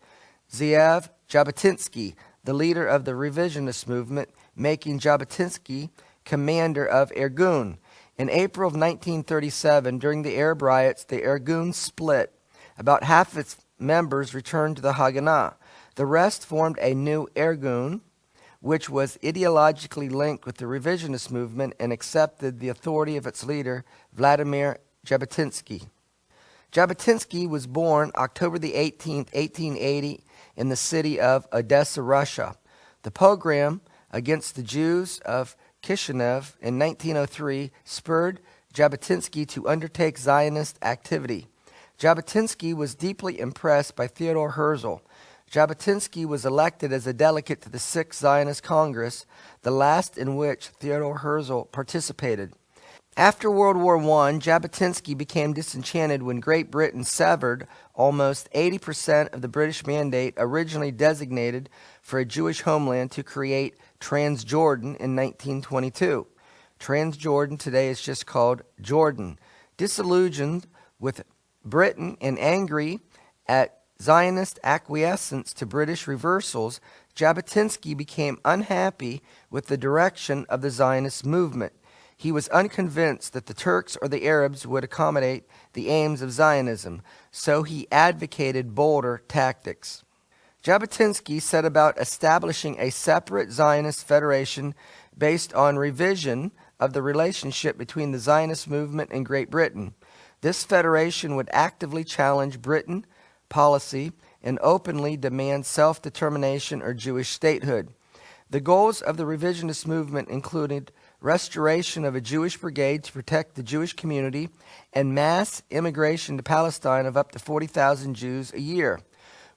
Ze'ev Jabotinsky, the leader of the revisionist movement, making Jabotinsky commander of Irgun. In April of 1937, during the Arab riots, the Irgun split. About half of its members returned to the Haganah. The rest formed a new Irgun, which was ideologically linked with the revisionist movement and accepted the authority of its leader, Vladimir Jabotinsky. Jabotinsky was born October the 18th, 1880, in the city of Odessa, Russia. The pogrom against the Jews of Kishinev in 1903 spurred Jabotinsky to undertake Zionist activity. Jabotinsky was deeply impressed by Theodor Herzl. Jabotinsky was elected as a delegate to the Sixth Zionist Congress, the last in which Theodor Herzl participated. After World War I, Jabotinsky became disenchanted when Great Britain severed almost 80% of the British mandate originally designated for a Jewish homeland to create Transjordan in 1922. Transjordan today is just called Jordan. Disillusioned with Britain and angry at Zionist acquiescence to British reversals, Jabotinsky became unhappy with the direction of the Zionist movement. He was unconvinced that the Turks or the Arabs would accommodate the aims of Zionism, so he advocated bolder tactics. Jabotinsky set about establishing a separate Zionist federation based on revision of the relationship between the Zionist movement and Great Britain. This federation would actively challenge Britain policy and openly demand self-determination or Jewish statehood. The goals of the revisionist movement included restoration of a Jewish brigade to protect the Jewish community and mass immigration to Palestine of up to 40,000 Jews a year.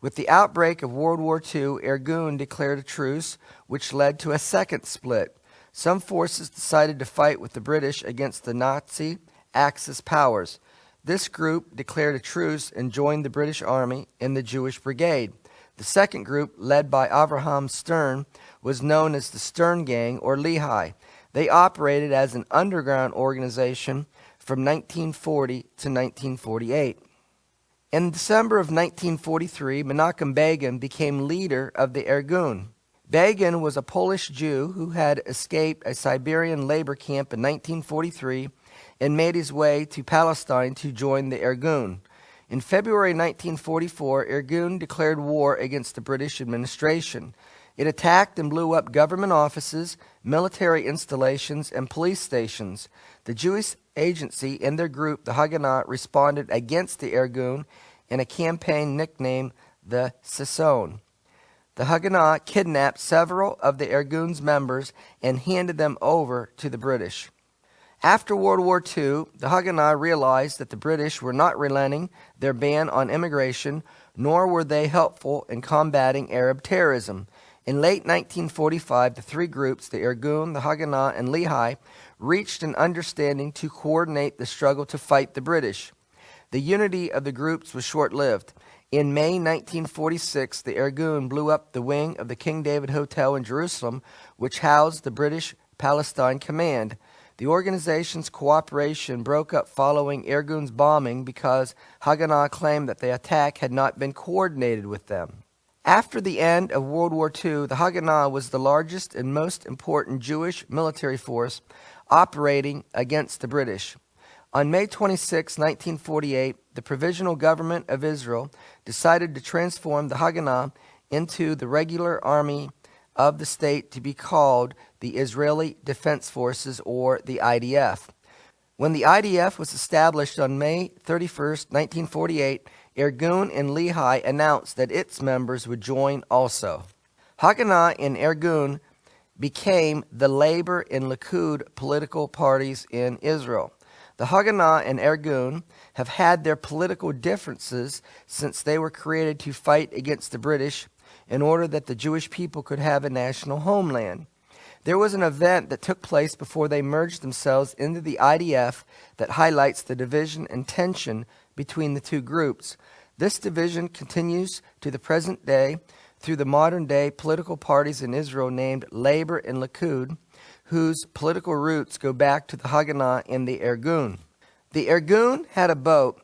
With the outbreak of World War II, Irgun declared a truce, which led to a second split. Some forces decided to fight with the British against the Nazi Axis powers. This group declared a truce and joined the British Army in the Jewish Brigade. The second group, led by Avraham Stern, was known as the Stern Gang or Lehi. They operated as an underground organization from 1940 to 1948. In December of 1943, Menachem Begin became leader of the Irgun. Begin was a Polish Jew who had escaped a Siberian labor camp in 1943 and made his way to Palestine to join the Irgun. In February 1944, Irgun declared war against the British administration. It attacked and blew up government offices, military installations, and police stations. The Jewish agency and their group, the Haganah, responded against the Irgun in a campaign nicknamed the Sisson. The Haganah kidnapped several of the Irgun's members and handed them over to the British. After World War II, the Haganah realized that the British were not relenting their ban on immigration, nor were they helpful in combating Arab terrorism. In late 1945, the three groups, the Irgun, the Haganah, and Lehi, reached an understanding to coordinate the struggle to fight the British. The unity of the groups was short-lived. In May 1946, the Irgun blew up the wing of the King David Hotel in Jerusalem, which housed the British Palestine Command. The organization's cooperation broke up following Irgun's bombing because Haganah claimed that the attack had not been coordinated with them. After the end of World War II, the Haganah was the largest and most important Jewish military force operating against the British. On May 26, 1948, the Provisional Government of Israel decided to transform the Haganah into the regular army of the state to be called the Israeli Defense Forces, or the IDF. When the IDF was established on May 31, 1948, Irgun and Lehi announced that its members would join also. Haganah and Irgun became the Labor and Likud political parties in Israel. The Haganah and Irgun have had their political differences since they were created to fight against the British in order that the Jewish people could have a national homeland. There was an event that took place before they merged themselves into the IDF that highlights the division and tension between the two groups. This division continues to the present day through the modern-day political parties in Israel named Labor and Likud, whose political roots go back to the Haganah and the Irgun. The Irgun had a boat,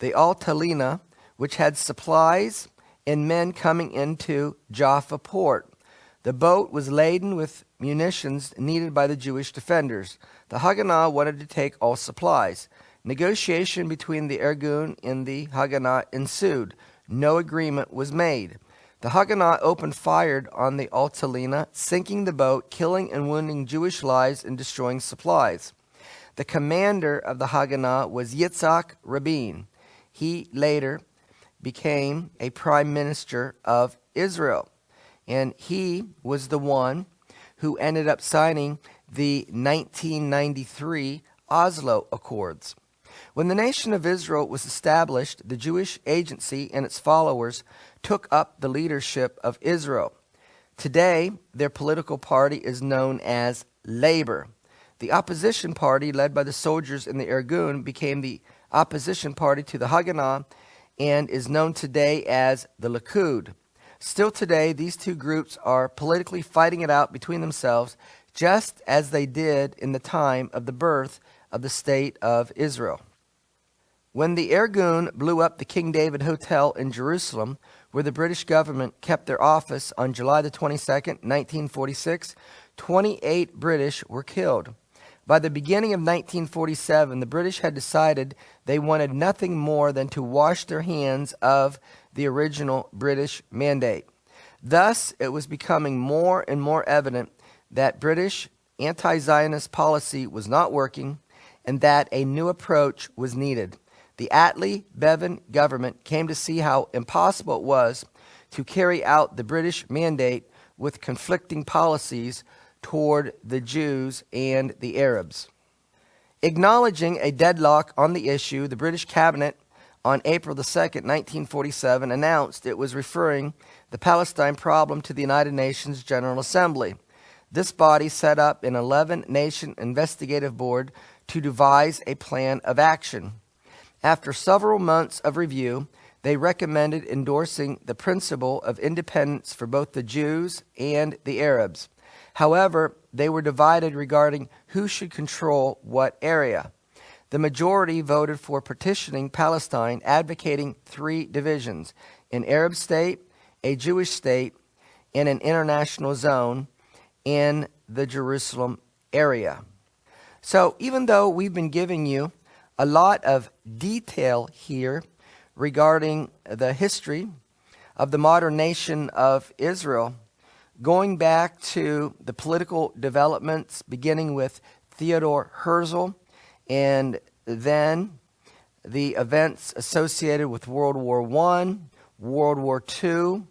the Al-Talina, which had supplies and men coming into Jaffa port. The boat was laden with munitions needed by the Jewish defenders. The Haganah wanted to take all supplies. Negotiation between the Irgun and the Haganah ensued. No agreement was made. The Haganah opened fire on the Al-Talina, sinking the boat, killing and wounding Jewish lives and destroying supplies. The commander of the Haganah was Yitzhak Rabin. He later became a prime minister of Israel, and he was the one who ended up signing the 1993 Oslo Accords. When the nation of Israel was established, the Jewish agency and its followers took up the leadership of Israel. Today, their political party is known as Labor. The opposition party, led by the soldiers in the Irgun, became the opposition party to the Haganah and is known today as the Likud. Still today, these two groups are politically fighting it out between themselves, just as they did in the time of the birth of the state of Israel. When the Irgun blew up the King David Hotel in Jerusalem, where the British government kept their office on July the 22nd, 1946, 28 British were killed. By the beginning of 1947, the British had decided they wanted nothing more than to wash their hands of the original British mandate. Thus, it was becoming more and more evident that British anti-Zionist policy was not working and that a new approach was needed. The Attlee-Bevan government came to see how impossible it was to carry out the British mandate with conflicting policies toward the Jews and the Arabs. Acknowledging a deadlock on the issue, the British cabinet on April the 2nd, 1947, announced it was referring the Palestine problem to the United Nations General Assembly. This body set up an 11-nation investigative board to devise a plan of action. After several months of review, they recommended endorsing the principle of independence for both the Jews and the Arabs. However, they were divided regarding who should control what area. The majority voted for partitioning Palestine, advocating 3 divisions: an Arab state, a Jewish state, and an international zone in the Jerusalem area. So even though we've been giving you a lot of detail here regarding the history of the modern nation of Israel, going back to the political developments beginning with Theodore Herzl and then the events associated with World War I, World War II,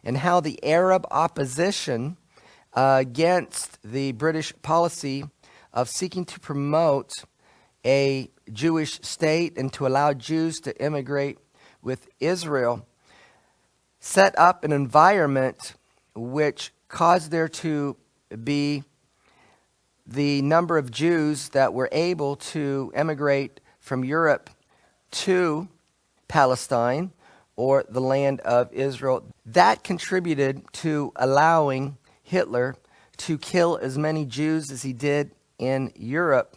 and how the Arab opposition against the British policy of seeking to promote a Jewish state and to allow Jews to immigrate with Israel set up an environment which caused there to be the number of Jews that were able to emigrate from Europe to Palestine or the land of Israel. That contributed to allowing Hitler to kill as many Jews as he did in Europe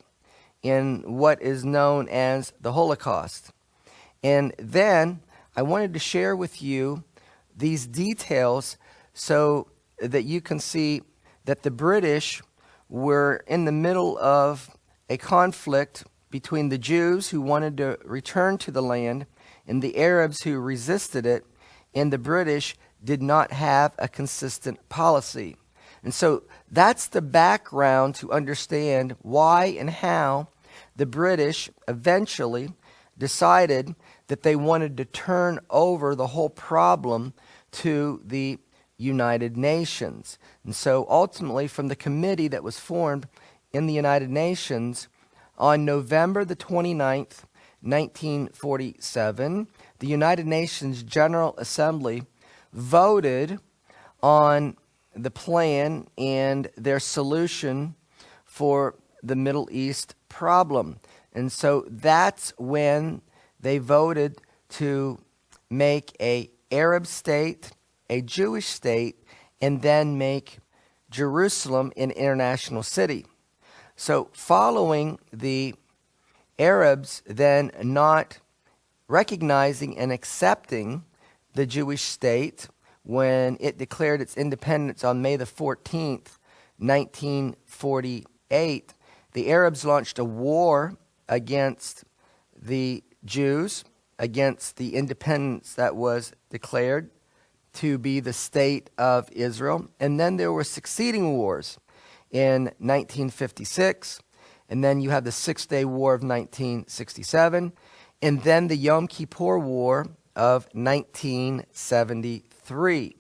in what is known as the Holocaust. And then I wanted to share with you these details so that you can see that the British were in the middle of a conflict between the Jews who wanted to return to the land and the Arabs who resisted it, and the British did not have a consistent policy. And so that's the background to understand why and how the British eventually decided that they wanted to turn over the whole problem to the United Nations. And so ultimately, from the committee that was formed in the United Nations on November the 29th, 1947, the United Nations General Assembly voted on the plan and their solution for the Middle East problem. And so that's when they voted to make an Arab state, a Jewish state, and then make Jerusalem an international city. So following the Arabs then not recognizing and accepting the Jewish state when it declared its independence on May the 14th, 1948, the Arabs launched a war against the Jews, against the independence that was declared to be the state of Israel. And then there were succeeding wars in 1956, and then you have the Six-Day War of 1967, and then the Yom Kippur War of 1973.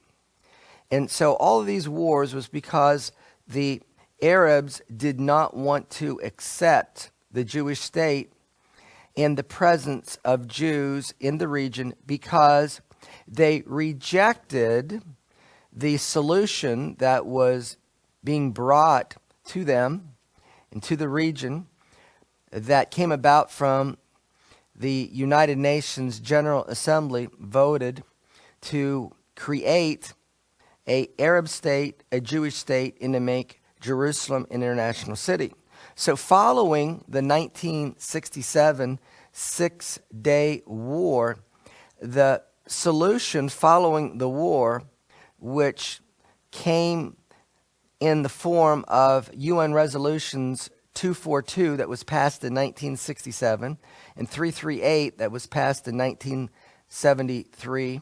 And so all of these wars was because the Arabs did not want to accept the Jewish state and the presence of Jews in the region because they rejected the solution that was being brought to them and to the region that came about from the United Nations General Assembly voted to create an Arab state, a Jewish state, and to make Jerusalem an international city. So following the 1967 Six-Day War, the solution following the war, which came in the form of UN resolutions 242 that was passed in 1967 and 338 that was passed in 1973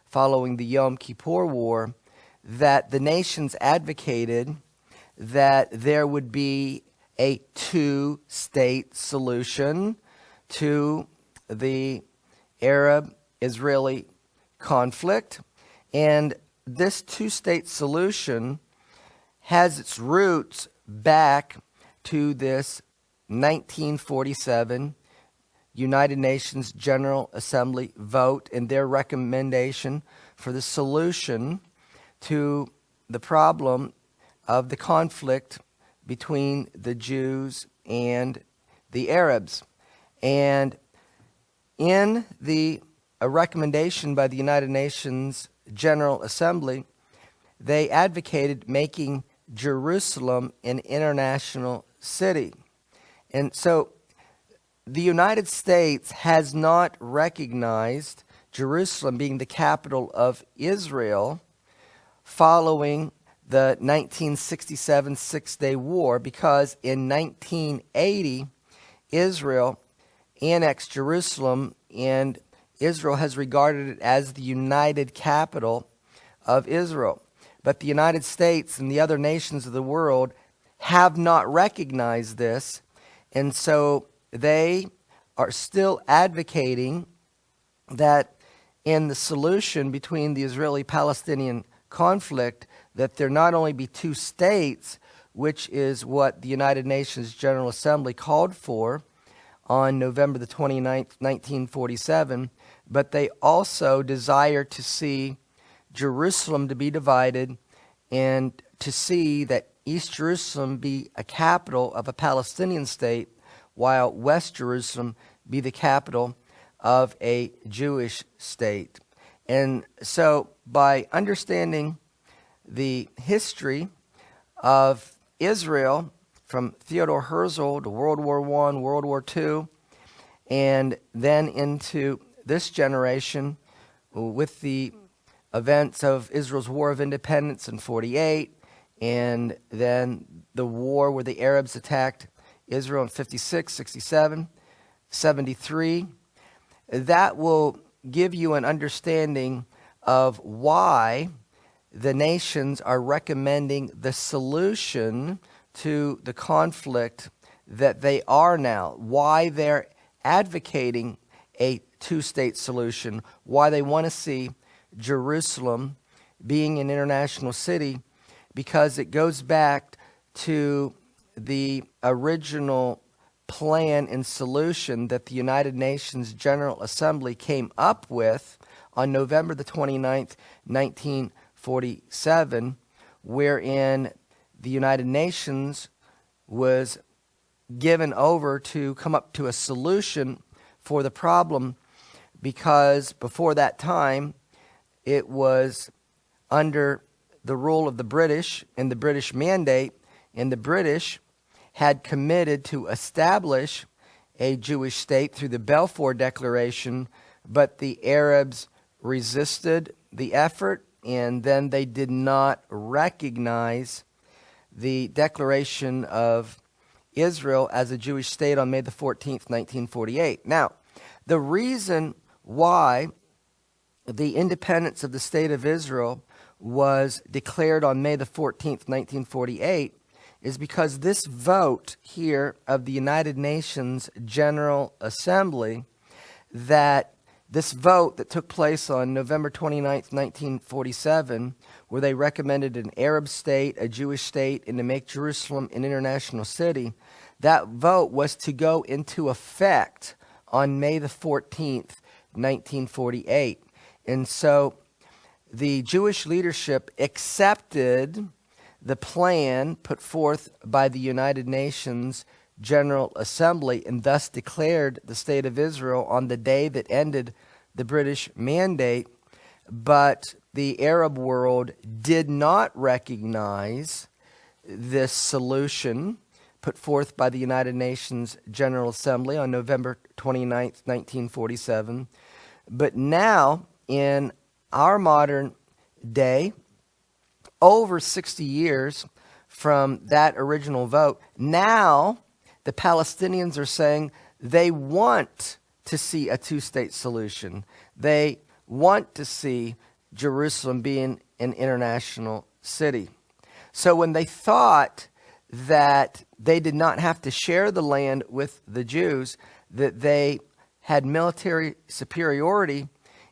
following the Yom Kippur War, that the nations advocated that there would be a two-state solution to the Arab-Israeli conflict. And this two-state solution has its roots back to this 1947 United Nations General Assembly vote and their recommendation for the solution to the problem of the conflict between the Jews and the Arabs. And in a recommendation by the United Nations General Assembly, they advocated making Jerusalem an international city. And so the United States has not recognized Jerusalem being the capital of Israel following the 1967 Six-Day War, because in 1980, Israel annexed Jerusalem, and Israel has regarded it as the united capital of Israel. But the United States and the other nations of the world have not recognized this, and so they are still advocating that in the solution between the Israeli-Palestinian conflict, that there not only be two states, which is what the United Nations General Assembly called for on November the 29th, 1947, but they also desire to see Jerusalem to be divided and to see that East Jerusalem be a capital of a Palestinian state, while West Jerusalem be the capital of a Jewish state. And so by understanding the history of Israel from Theodore Herzl to World War I, World War II, and then into this generation with the events of Israel's War of Independence in 48, and then the war where the Arabs attacked Israel in 56, 67, 73, that will give you an understanding of why the nations are recommending the solution to the conflict that they are now, why they're advocating a two-state solution, why they want to see Jerusalem being an international city, because it goes back to the original plan and solution that the United Nations General Assembly came up with on November the 29th, 1947, wherein the United Nations was given over to come up to a solution for the problem, because before that time it was under the rule of the British and the British mandate, and the British had committed to establish a Jewish state through the Balfour Declaration, but the Arabs resisted the effort, and then they did not recognize the declaration of Israel as a Jewish state on May the 14th, 1948. Now, the reason why the independence of the state of Israel was declared on May the 14th, 1948, is because this vote here of the United Nations General Assembly, that this vote that took place on November 29th, 1947, where they recommended an Arab state, a Jewish state, and to make Jerusalem an international city, that vote was to go into effect on May the 14th, 1948. And so the Jewish leadership accepted the plan put forth by the United Nations General Assembly, and thus declared the state of Israel on the day that ended the British mandate. But the Arab world did not recognize this solution put forth by the United Nations General Assembly on November 29th, 1947. But now, in our modern day, over 60 years from that original vote. Now, the Palestinians are saying they want to see a two-state solution. They want to see Jerusalem being an international city. So when they thought that they did not have to share the land with the Jews, that they had military superiority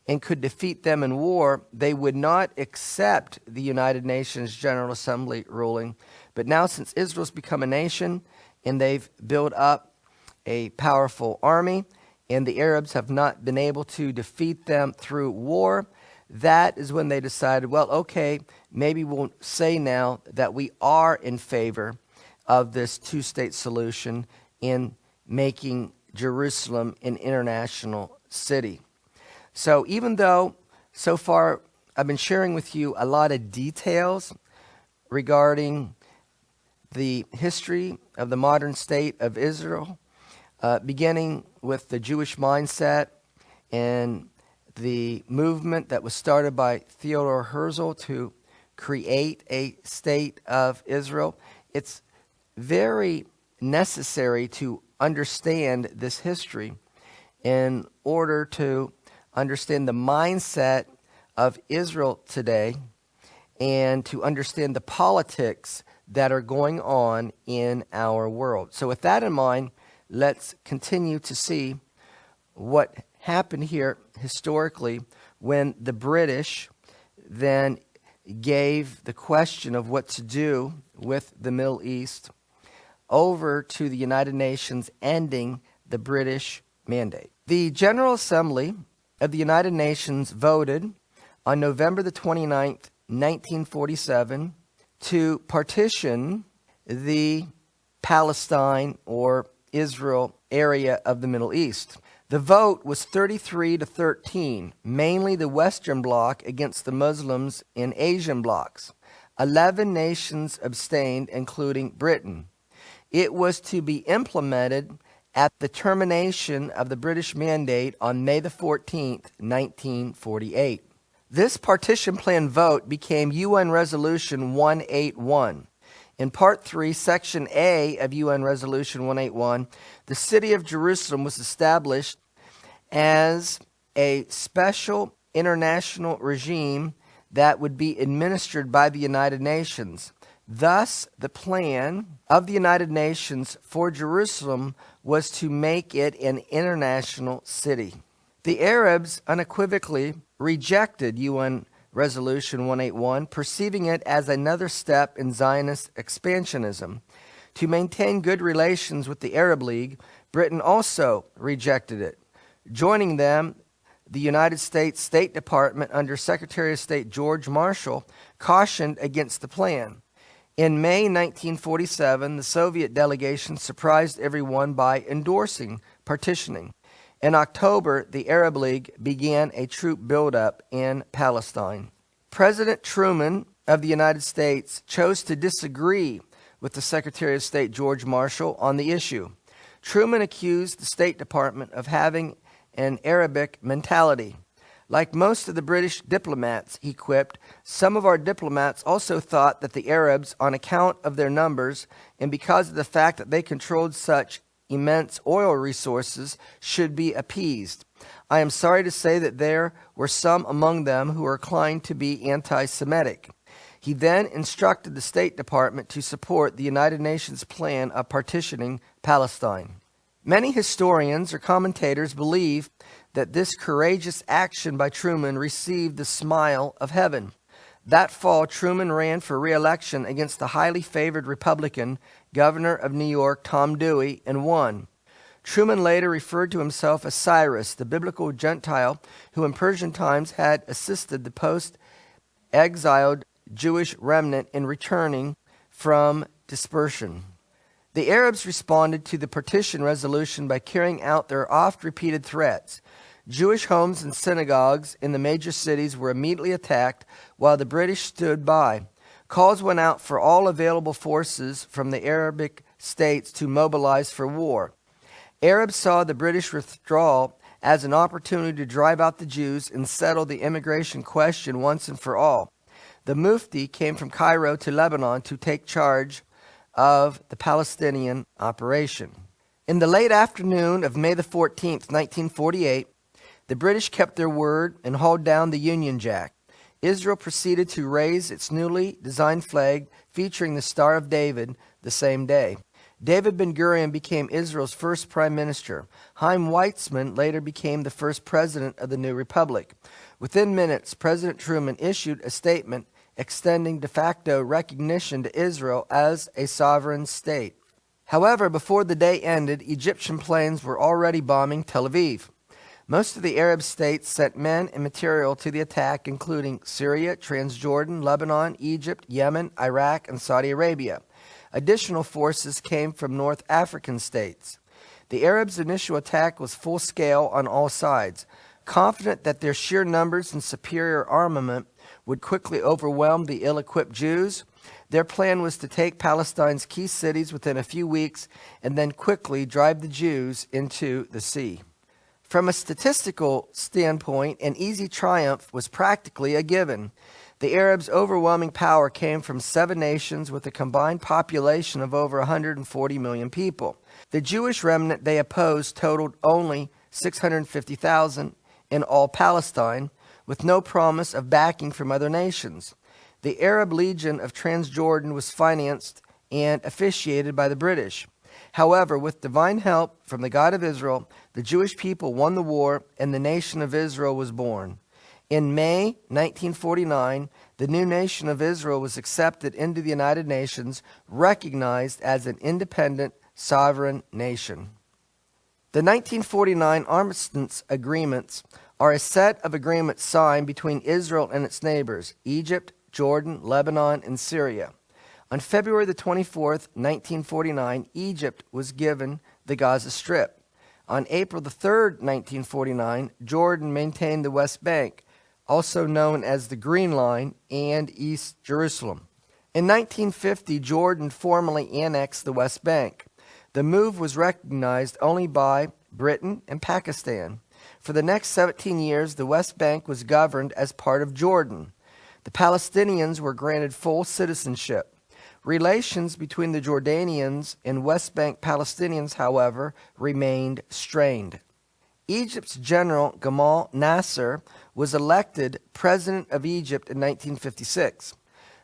and could defeat them in war, they would not accept the United Nations General Assembly ruling. But now, since Israel's become a nation and they've built up a powerful army, and the Arabs have not been able to defeat them through war, that is when they decided, well, okay, maybe we'll say now that we are in favor of this two-state solution in making Jerusalem an international city. So even though so far I've been sharing with you a lot of details regarding the history of the modern state of Israel, beginning with the Jewish mindset and the movement that was started by Theodore Herzl to create a state of Israel, it's very necessary to understand this history in order to understand the mindset of Israel today and to understand the politics that are going on in our world. So with that in mind, let's continue to see what happened here historically when the British then gave the question of what to do with the Middle East over to the United Nations, ending the British mandate. The General Assembly of the United Nations voted on November the 29th, 1947, to partition the Palestine or Israel area of the Middle East. The vote was 33-13, mainly the Western Bloc against the Muslims in Asian blocs. 11 nations abstained, including Britain. It was to be implemented at the termination of the British mandate on May the 14th, 1948. This partition plan vote became UN Resolution 181. In Part 3, Section A of UN Resolution 181, the city of Jerusalem was established as a special international regime that would be administered by the United Nations. Thus, the plan of the United Nations for Jerusalem was to make it an international city. The Arabs unequivocally rejected UN Resolution 181, perceiving it as another step in Zionist expansionism. To maintain good relations with the Arab League, Britain also rejected it. Joining them, the United States State Department under Secretary of State George Marshall cautioned against the plan. In May 1947, the Soviet delegation surprised everyone by endorsing partitioning. In October, the Arab League began a troop buildup in Palestine. President Truman of the United States chose to disagree with the Secretary of State George Marshall on the issue. Truman accused the State Department of having an Arabic mentality. Like most of the British diplomats, he quipped, some of our diplomats also thought that the Arabs, on account of their numbers and because of the fact that they controlled such immense oil resources, should be appeased. I am sorry to say that there were some among them who were inclined to be anti-Semitic. He then instructed the State Department to support the United Nations plan of partitioning Palestine. Many historians or commentators believe that this courageous action by Truman received the smile of heaven. That fall, Truman ran for re-election against the highly favored Republican governor of New York, Tom Dewey, and won. Truman later referred to himself as Cyrus, the biblical Gentile who in Persian times had assisted the post-exiled Jewish remnant in returning from dispersion. The Arabs responded to the partition resolution by carrying out their oft-repeated threats. Jewish homes and synagogues in the major cities were immediately attacked while the British stood by. Calls went out for all available forces from the Arabic states to mobilize for war. Arabs saw the British withdrawal as an opportunity to drive out the Jews and settle the immigration question once and for all. The Mufti came from Cairo to Lebanon to take charge of the Palestinian operation. In the late afternoon of May the 14th, 1948, the British kept their word and hauled down the Union Jack. Israel proceeded to raise its newly designed flag featuring the Star of David the same day. David Ben-Gurion became Israel's first prime minister. Chaim Weizmann later became the first president of the new republic. Within minutes, President Truman issued a statement extending de facto recognition to Israel as a sovereign state. However, before the day ended, Egyptian planes were already bombing Tel Aviv. Most of the Arab states sent men and material to the attack, including Syria, Transjordan, Lebanon, Egypt, Yemen, Iraq, and Saudi Arabia. Additional forces came from North African states. The Arabs' initial attack was full-scale on all sides. Confident that their sheer numbers and superior armament would quickly overwhelm the ill-equipped Jews, their plan was to take Palestine's key cities within a few weeks and then quickly drive the Jews into the sea. From a statistical standpoint, an easy triumph was practically a given. The Arabs' overwhelming power came from 7 nations with a combined population of over 140 million people. The Jewish remnant they opposed totaled only 650,000 in all Palestine, with no promise of backing from other nations. The Arab Legion of Transjordan was financed and officiated by the British. However, with divine help from the God of Israel, the Jewish people won the war and the nation of Israel was born. In May 1949, the new nation of Israel was accepted into the United Nations, recognized as an independent, sovereign nation. The 1949 Armistice Agreements are a set of agreements signed between Israel and its neighbors, Egypt, Jordan, Lebanon, and Syria. On February the 24th, 1949, Egypt was given the Gaza Strip. On April the 3rd, 1949, Jordan maintained the West Bank, also known as the Green Line, and East Jerusalem. In 1950, Jordan formally annexed the West Bank. The move was recognized only by Britain and Pakistan. For the next 17 years, the West Bank was governed as part of Jordan. The Palestinians were granted full citizenship. Relations between the Jordanians and West Bank Palestinians, however, remained strained. Egypt's General Gamal Nasser was elected president of Egypt in 1956.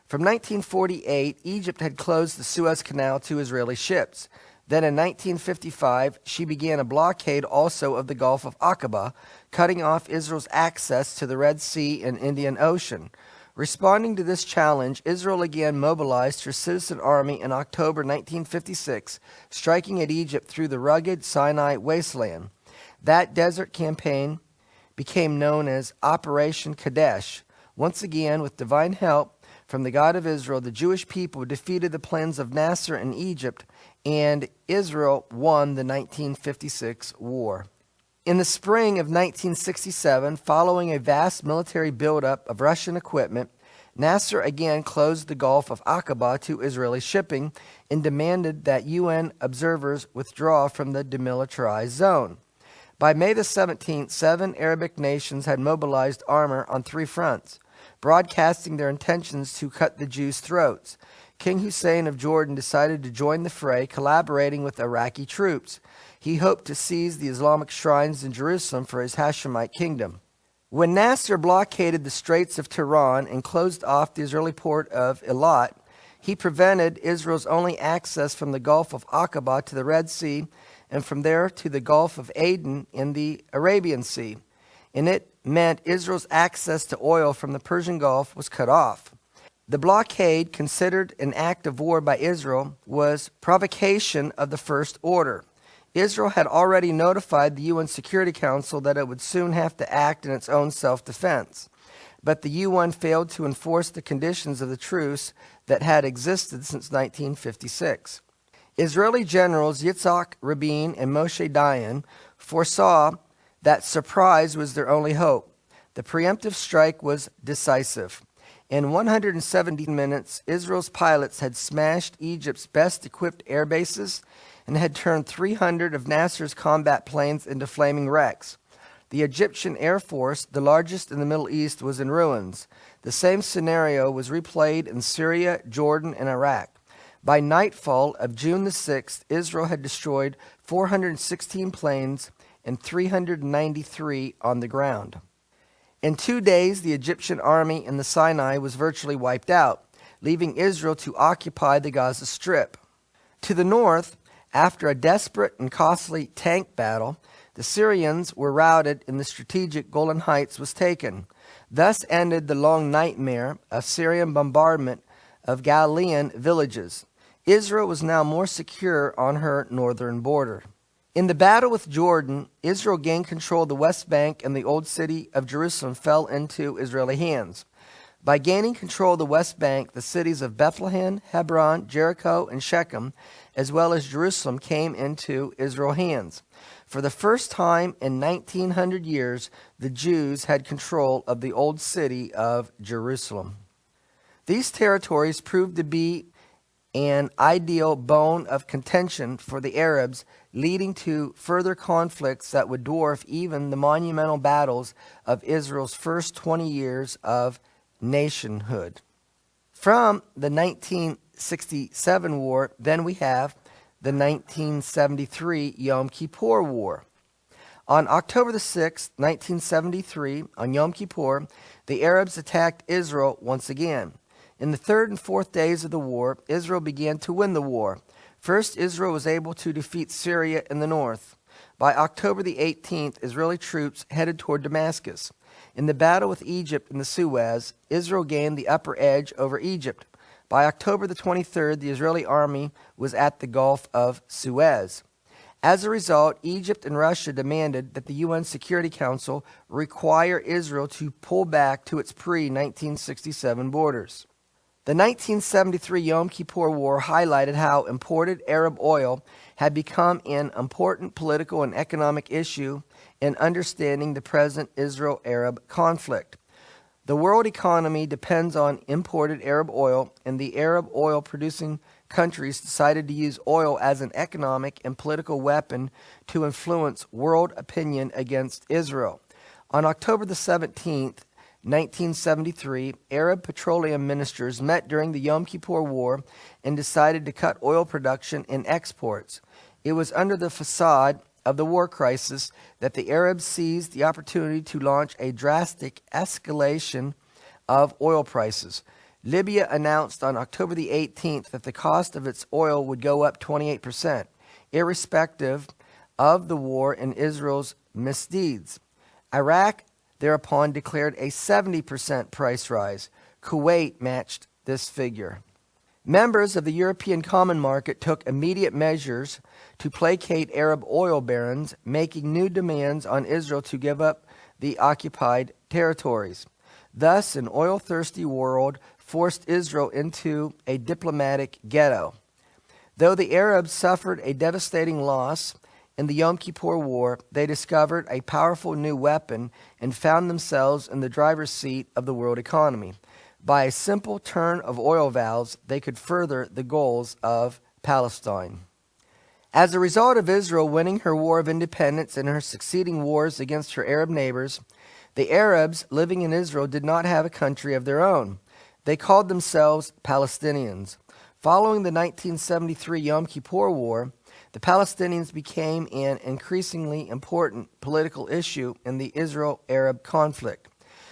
From 1948, Egypt had closed the Suez Canal to Israeli ships. Then in 1955, she began a blockade also of the Gulf of Aqaba, cutting off Israel's access to the Red Sea and Indian Ocean. Responding to this challenge, Israel again mobilized her citizen army in October 1956, striking at Egypt through the rugged Sinai wasteland. That desert campaign became known as Operation Kadesh. Once again, with divine help from the God of Israel, the Jewish people defeated the plans of Nasser in Egypt, and Israel won the 1956 war. In the spring of 1967, following a vast military buildup of Russian equipment, Nasser again closed the Gulf of Aqaba to Israeli shipping and demanded that UN observers withdraw from the demilitarized zone. By May the 17th, 7 Arabic nations had mobilized armor on 3 fronts, broadcasting their intentions to cut the Jews' throats. King Hussein of Jordan decided to join the fray, collaborating with Iraqi troops. He hoped to seize the Islamic shrines in Jerusalem for his Hashemite kingdom. When Nasser blockaded the Straits of Tiran and closed off the Israeli port of Eilat, he prevented Israel's only access from the Gulf of Aqaba to the Red Sea and from there to the Gulf of Aden in the Arabian Sea. And it meant Israel's access to oil from the Persian Gulf was cut off. The blockade, considered an act of war by Israel, was provocation of the first order. Israel had already notified the UN Security Council that it would soon have to act in its own self-defense. But the UN failed to enforce the conditions of the truce that had existed since 1956. Israeli generals Yitzhak Rabin and Moshe Dayan foresaw that surprise was their only hope. The preemptive strike was decisive. In 170 minutes, Israel's pilots had smashed Egypt's best-equipped air bases and had turned 300 of Nasser's combat planes into flaming wrecks. The The Egyptian Air Force, the largest in the Middle East, was in ruins. The same scenario was replayed in Syria, Jordan, and Iraq. By nightfall of June the 6th, Israel had destroyed 416 planes and 393 on the ground. In 2 days, the Egyptian army in the Sinai was virtually wiped out, leaving Israel to occupy the Gaza Strip. To the north, after a desperate and costly tank battle, the Syrians were routed and the strategic Golan Heights was taken. Thus ended the long nightmare of Syrian bombardment of Galilean villages. Israel was now more secure on her northern border. In the battle with Jordan, Israel gained control of the West Bank and the old city of Jerusalem fell into Israeli hands. By gaining control of the West Bank, the cities of Bethlehem, Hebron, Jericho, and Shechem, as well as Jerusalem, came into Israel's hands. For the first time in 1900 years, the Jews had control of the old city of Jerusalem. These territories proved to be an ideal bone of contention for the Arabs, leading to further conflicts that would dwarf even the monumental battles of Israel's first 20 years of nationhood. From the 1967 war, then we have the 1973 Yom Kippur War. On October the 6th, 1973, on Yom Kippur, the Arabs attacked Israel once again. In the third and fourth days of the war, Israel began to win the war. First, Israel was able to defeat Syria in the north. By October the 18th, Israeli troops headed toward Damascus. In the battle with Egypt in the Suez, Israel gained the upper edge over Egypt. By October the 23rd, the Israeli army was at the Gulf of Suez. As a result, Egypt and Russia demanded that the UN Security Council require Israel to pull back to its pre-1967 borders. The 1973 Yom Kippur War highlighted how imported Arab oil had become an important political and economic issue in understanding the present Israel-Arab conflict. The world economy depends on imported Arab oil, and the Arab oil-producing countries decided to use oil as an economic and political weapon to influence world opinion against Israel. On October the 17th, 1973, Arab petroleum ministers met during the Yom Kippur War and decided to cut oil production and exports. It was under the facade of the war crisis that the Arabs seized the opportunity to launch a drastic escalation of oil prices. Libya announced on October the 18th that the cost of its oil would go up 28%, irrespective of the war and Israel's misdeeds. Iraq thereupon declared a 70% price rise. Kuwait matched this figure. Members of the European Common Market took immediate measures to placate Arab oil barons, making new demands on Israel to give up the occupied territories. Thus, an oil-thirsty world forced Israel into a diplomatic ghetto. Though the Arabs suffered a devastating loss in the Yom Kippur War, they discovered a powerful new weapon and found themselves in the driver's seat of the world economy. By a simple turn of oil valves, they could further the goals of Palestine. As a result of Israel winning her war of independence and her succeeding wars against her Arab neighbors, the Arabs living in Israel did not have a country of their own. They called themselves Palestinians. Following the 1973 Yom Kippur War, the Palestinians became an increasingly important political issue in the Israel-Arab conflict.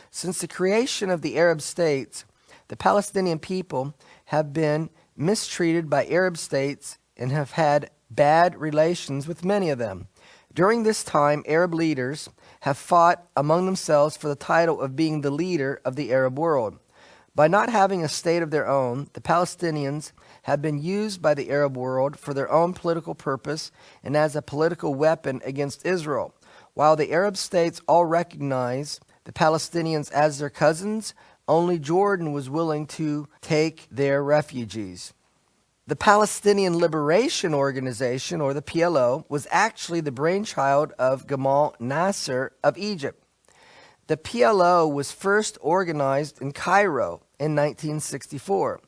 Since the creation of the Arab states, the Palestinian people have been mistreated by Arab states and have had bad relations with many of them. During this time, Arab leaders have fought among themselves for the title of being the leader of the Arab world. By not having a state of their own, the Palestinians have been used by the Arab world for their own political purpose and as a political weapon against Israel. While the Arab states all recognize the Palestinians as their cousins, only Jordan was willing to take their refugees. The Palestinian Liberation Organization, or the PLO, was actually the brainchild of Gamal Nasser of Egypt. The PLO was first organized in Cairo in 1964.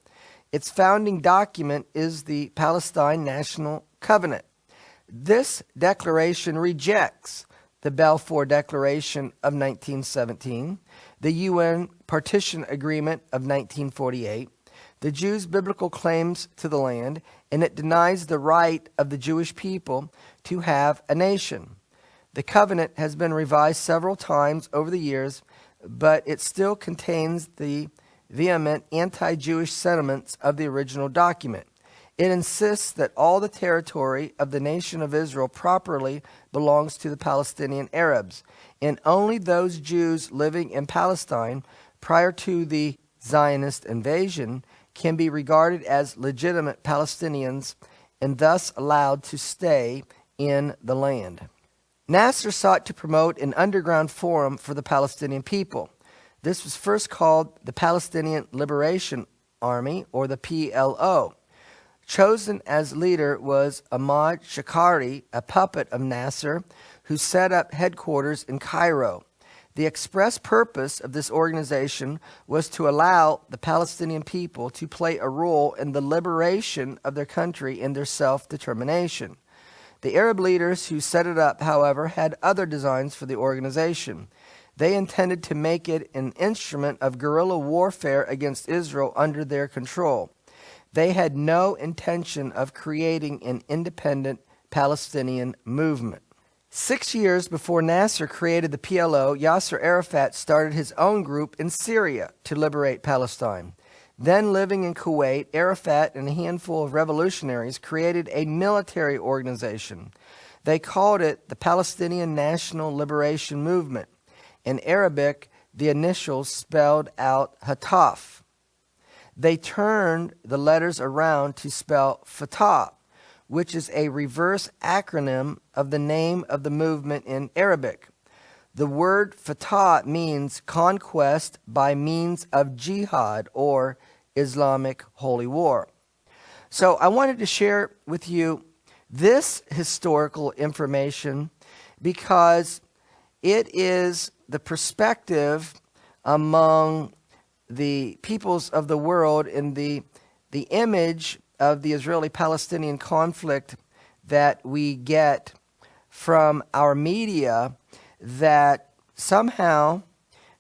Its founding document is the Palestine National Covenant. This declaration rejects the Balfour Declaration of 1917, the UN Partition Agreement of 1948, the Jews' biblical claims to the land, and it denies the right of the Jewish people to have a nation. The covenant has been revised several times over the years, but it still contains the vehement anti-Jewish sentiments of the original document. It insists that all the territory of the nation of Israel properly belongs to the Palestinian Arabs, and only those Jews living in Palestine prior to the Zionist invasion can be regarded as legitimate Palestinians and thus allowed to stay in the land. Nasser sought to promote an underground forum for the Palestinian people. This was first called the Palestinian Liberation Army, or the PLO. Chosen as leader was Ahmad Shakari, a puppet of Nasser, who set up headquarters in Cairo. The express purpose of this organization was to allow the Palestinian people to play a role in the liberation of their country and their self-determination. The Arab leaders who set it up, however, had other designs for the organization. They intended to make it an instrument of guerrilla warfare against Israel under their control. They had no intention of creating an independent Palestinian movement. 6 years before Nasser created the PLO, Yasser Arafat started his own group in Syria to liberate Palestine. Then living in Kuwait, Arafat and a handful of revolutionaries created a military organization. They called it the Palestinian National Liberation Movement. In Arabic, the initials spelled out Hataf. They turned the letters around to spell Fatah, which is a reverse acronym of the name of the movement in Arabic. The word Fatah means conquest by means of jihad, or Islamic holy war. So I wanted to share with you this historical information because it is the perspective among the peoples of the world in the image of the Israeli-Palestinian conflict that we get from our media, that somehow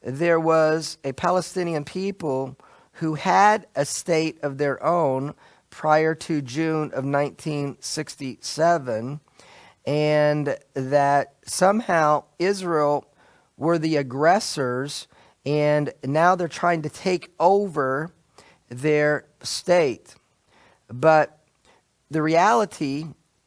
there was a Palestinian people who had a state of their own prior to June of 1967, and that somehow Israel were the aggressors, and now they're trying to take over their state. But the reality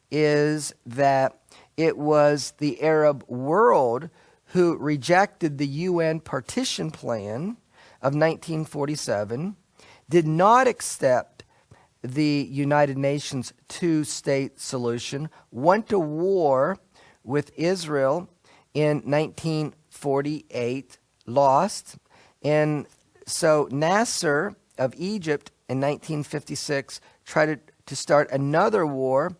is that it was the Arab world who rejected the UN partition plan of 1947, did not accept the United Nations two-state solution, went to war with Israel in 1948, lost, and so Nasser of Egypt in 1956 tried to start another war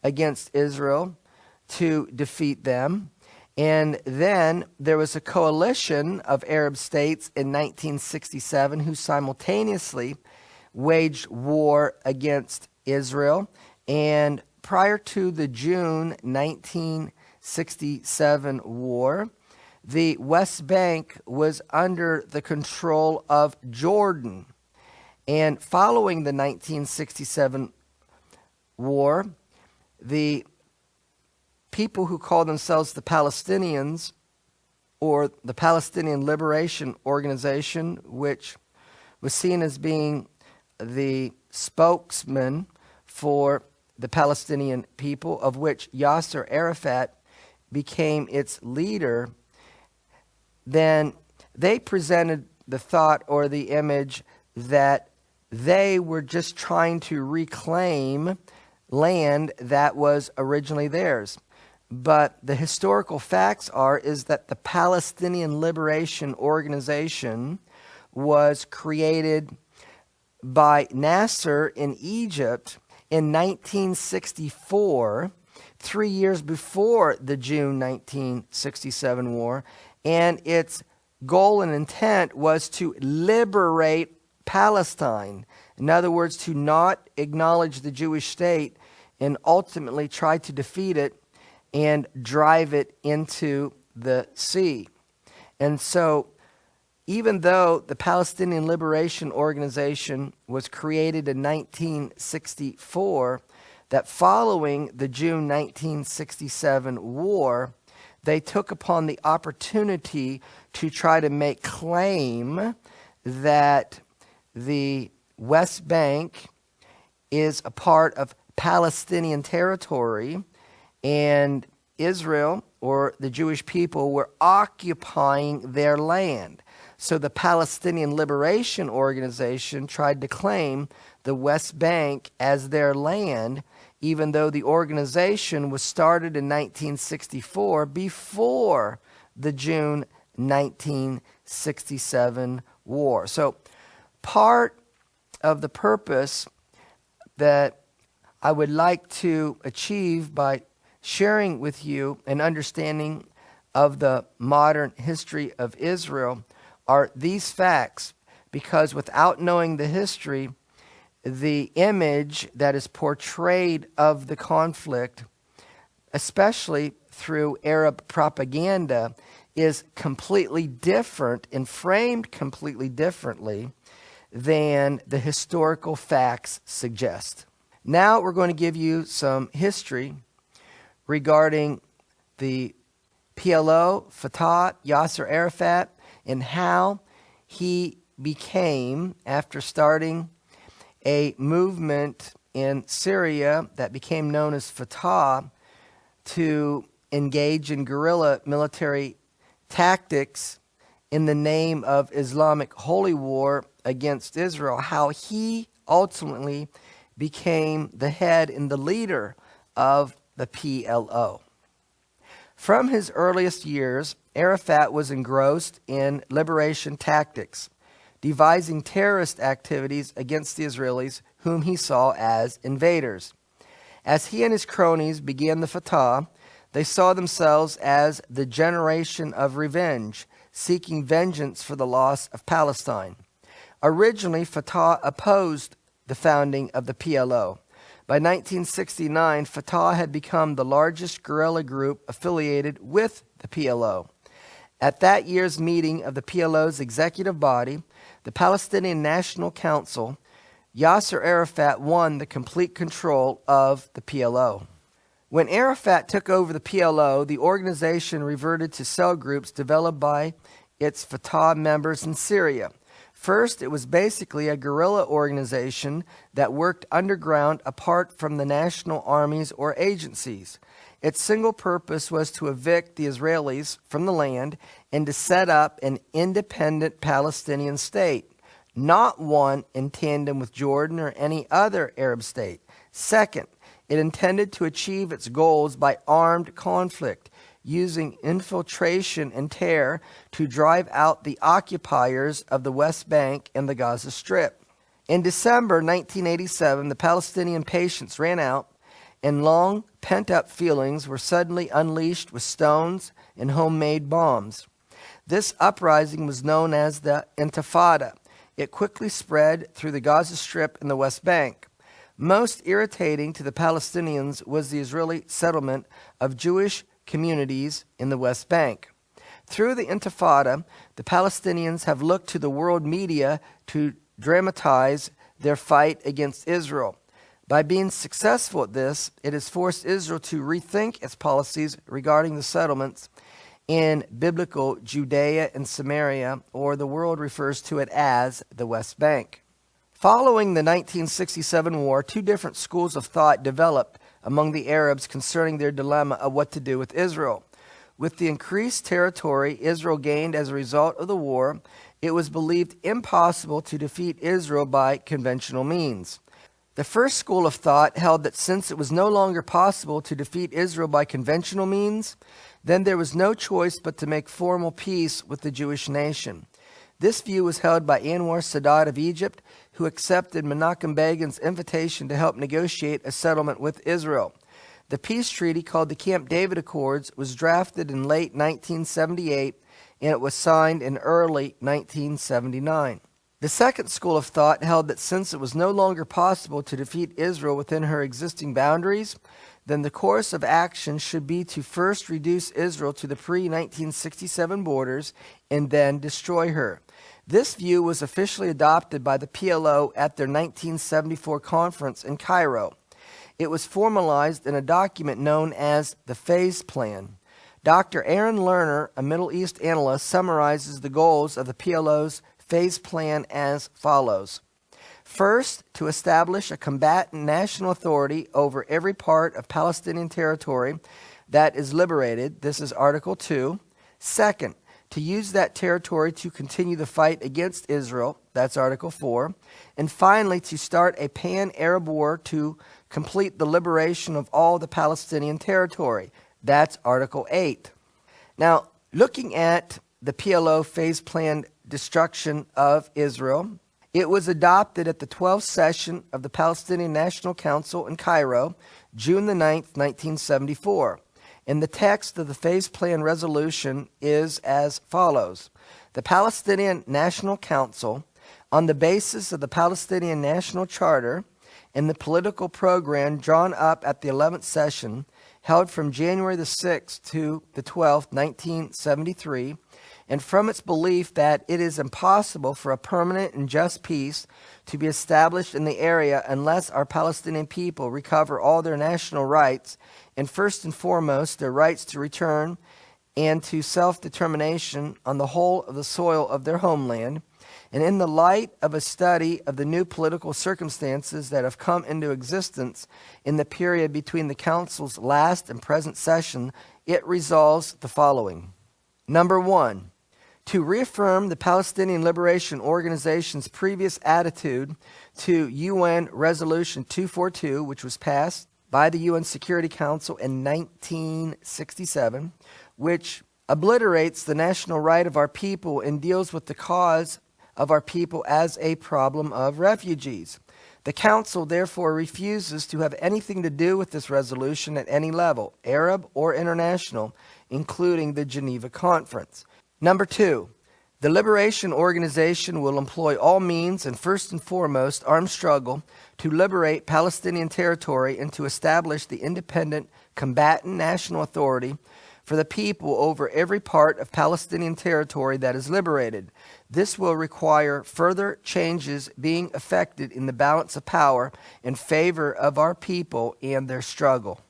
against Israel to defeat them. And then there was a coalition of Arab states in 1967 who simultaneously waged war against Israel. And prior to the June 1967 war, the West Bank was under the control of Jordan. And following the 1967 war, the people who call themselves the Palestinians, or the Palestinian Liberation Organization, which was seen as being the spokesman for the Palestinian people, of which Yasser Arafat became its leader, then they presented the thought or the image that they were just trying to reclaim land that was originally theirs. But the historical facts is that the Palestinian Liberation Organization was created by Nasser in Egypt in 1964, 3 years before the June 1967 war, and its goal and intent was to liberate Palestine. In other words, to not acknowledge the Jewish state and ultimately try to defeat it and drive it into the sea. And so even though the Palestinian Liberation Organization was created in 1964, that following the June 1967 war, they took upon the opportunity to try to make claim that the West Bank is a part of Palestinian territory, and Israel, or the Jewish people, were occupying their land. So the Palestinian Liberation Organization tried to claim the West Bank as their land, even though the organization was started in 1964 before the June 1967 war. So part of the purpose that I would like to achieve by sharing with you an understanding of the modern history of Israel are these facts, because without knowing the history, the image that is portrayed of the conflict, especially through Arab propaganda, is completely different and framed completely differently than the historical facts suggest. Now we're going to give you some history regarding the PLO, Fatah, Yasser Arafat, and how he became, after starting a movement in Syria that became known as Fatah, to engage in guerrilla military tactics in the name of Islamic holy war against Israel, how he ultimately became the head and the leader of the PLO. From his earliest years, Arafat was engrossed in liberation tactics, devising terrorist activities against the Israelis, whom he saw as invaders. As he and his cronies began the Fatah, they saw themselves as the generation of revenge, seeking vengeance for the loss of Palestine. Originally, Fatah opposed the founding of the PLO. By 1969, Fatah had become the largest guerrilla group affiliated with the PLO. At that year's meeting of the PLO's executive body, the Palestinian National Council, Yasser Arafat won the complete control of the PLO. When Arafat took over the PLO, the organization reverted to cell groups developed by its Fatah members in Syria. First, it was basically a guerrilla organization that worked underground apart from the national armies or agencies. Its single purpose was to evict the Israelis from the land and to set up an independent Palestinian state, not one in tandem with Jordan or any other Arab state. Second, it intended to achieve its goals by armed conflict, using infiltration and terror to drive out the occupiers of the West Bank and the Gaza Strip. In December 1987, the Palestinian patience ran out, and long pent-up feelings were suddenly unleashed with stones and homemade bombs. This uprising was known as the Intifada. It quickly spread through the Gaza Strip and the West Bank. Most irritating to the Palestinians was the Israeli settlement of Jewish communities in the West Bank. Through the Intifada, the Palestinians have looked to the world media to dramatize their fight against Israel. By being successful at this, it has forced Israel to rethink its policies regarding the settlements in biblical Judea and Samaria, or the world refers to it as the West Bank. Following the 1967 war, two different schools of thought developed among the Arabs concerning their dilemma of what to do with Israel. With the increased territory Israel gained as a result of the war, it was believed impossible to defeat Israel by conventional means. The first school of thought held that since it was no longer possible to defeat Israel by conventional means, then there was no choice but to make formal peace with the Jewish nation. This view was held by Anwar Sadat of Egypt, who accepted Menachem Begin's invitation to help negotiate a settlement with Israel. The peace treaty, called the Camp David Accords, was drafted in late 1978, and it was signed in early 1979. The second school of thought held that since it was no longer possible to defeat Israel within her existing boundaries, then the course of action should be to first reduce Israel to the pre-1967 borders and then destroy her. This view was officially adopted by the PLO at their 1974 conference in Cairo. It was formalized in a document known as the Phase Plan. Dr. Aaron Lerner, a Middle East analyst, summarizes the goals of the PLO's Phase Plan as follows. First, to establish a combatant national authority over every part of Palestinian territory that is liberated. This is Article 2. Second, to use that territory to continue the fight against Israel. That's Article 4. And finally, to start a pan-Arab war to complete the liberation of all the Palestinian territory. That's Article 8. Now, looking at the PLO Phase Plan destruction of Israel, it was adopted at the 12th session of the Palestinian National Council in Cairo, June the 9th, 1974. And the text of the Phase Plan resolution is as follows. The Palestinian National Council, on the basis of the Palestinian National Charter and the political program drawn up at the 11th session, held from January the 6th to the 12th, 1973, and from its belief that it is impossible for a permanent and just peace to be established in the area unless our Palestinian people recover all their national rights, and first and foremost their rights to return and to self-determination on the whole of the soil of their homeland. And in the light of a study of the new political circumstances that have come into existence in the period between the Council's last and present session, it resolves the following. Number 1, to reaffirm the Palestinian Liberation Organization's previous attitude to UN Resolution 242, which was passed by the UN Security Council in 1967, which obliterates the national right of our people and deals with the cause of our people as a problem of refugees. The Council therefore refuses to have anything to do with this resolution at any level, Arab or international, including the Geneva Conference. Number 2, the Liberation Organization will employ all means and first and foremost armed struggle to liberate Palestinian territory and to establish the independent combatant national authority for the people over every part of Palestinian territory that is liberated. This will require further changes being effected in the balance of power in favor of our people and their struggle.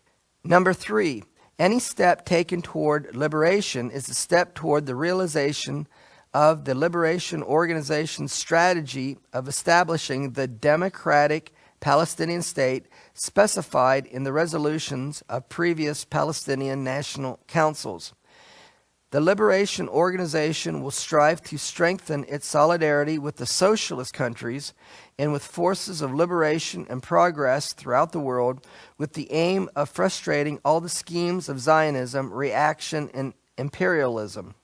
Number 3, any step taken toward liberation is a step toward the realization of the Liberation Organization's strategy of establishing the democratic Palestinian state specified in the resolutions of previous Palestinian national councils. The Liberation Organization will strive to strengthen its solidarity with the socialist countries and with forces of liberation and progress throughout the world, with the aim of frustrating all the schemes of Zionism, reaction, and imperialism.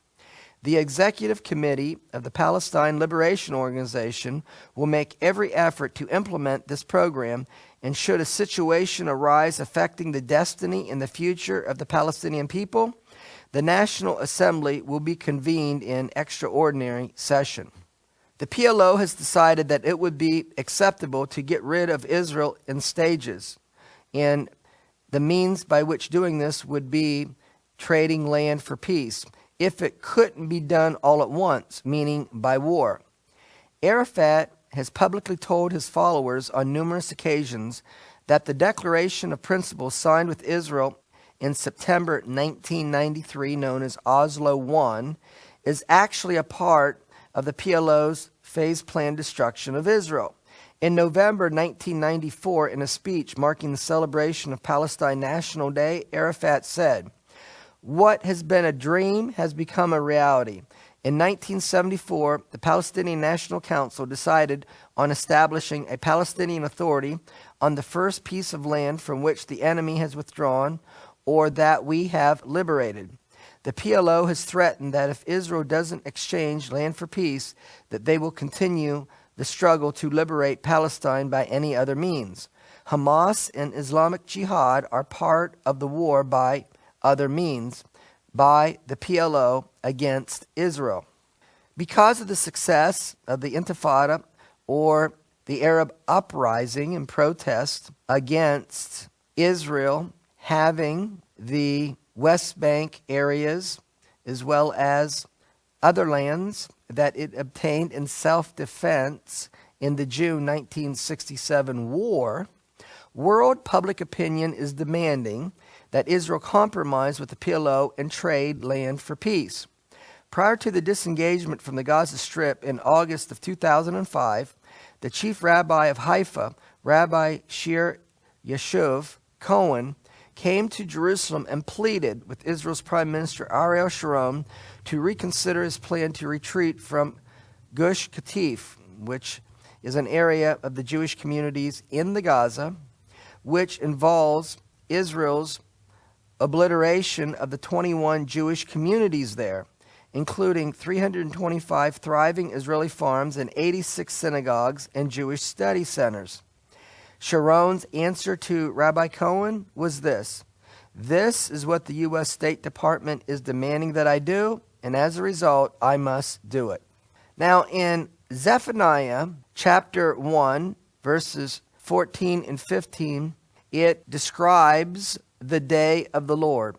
The Executive Committee of the Palestine Liberation Organization will make every effort to implement this program, and should a situation arise affecting the destiny and the future of the Palestinian people, the National Assembly will be convened in extraordinary session. The PLO has decided that it would be acceptable to get rid of Israel in stages, and the means by which doing this would be trading land for peace, if it couldn't be done all at once, meaning by war. Arafat has publicly told his followers on numerous occasions that the Declaration of Principles signed with Israel in September 1993, known as Oslo I, is actually a part of the PLO's Phase Plan destruction of Israel. In November 1994, in a speech marking the celebration of Palestine National Day, Arafat said, "What has been a dream has become a reality." In 1974, the Palestinian National Council decided on establishing a Palestinian authority on the first piece of land from which the enemy has withdrawn or that we have liberated. The PLO has threatened that if Israel doesn't exchange land for peace, that they will continue the struggle to liberate Palestine by any other means. Hamas and Islamic Jihad are part of the war by other means by the PLO against Israel. Because of the success of the Intifada, or the Arab uprising and protest against Israel, having the West Bank areas as well as other lands that it obtained in self-defense in the June 1967 war, world public opinion is demanding that Israel compromise with the PLO and trade land for peace. Prior to the disengagement from the Gaza Strip in August of 2005, the chief rabbi of Haifa, Rabbi Shir Yeshuv Cohen, came to Jerusalem and pleaded with Israel's Prime Minister Ariel Sharon to reconsider his plan to retreat from Gush Katif, which is an area of the Jewish communities in the Gaza, which involves Israel's obliteration of the 21 Jewish communities there, including 325 thriving Israeli farms and 86 synagogues and Jewish study centers. Sharon's answer to Rabbi Cohen was this: "This is what the U.S. State Department is demanding that I do, and as a result, I must do it." Now, in Zephaniah chapter 1, verses 14 and 15, it describes the day of the Lord,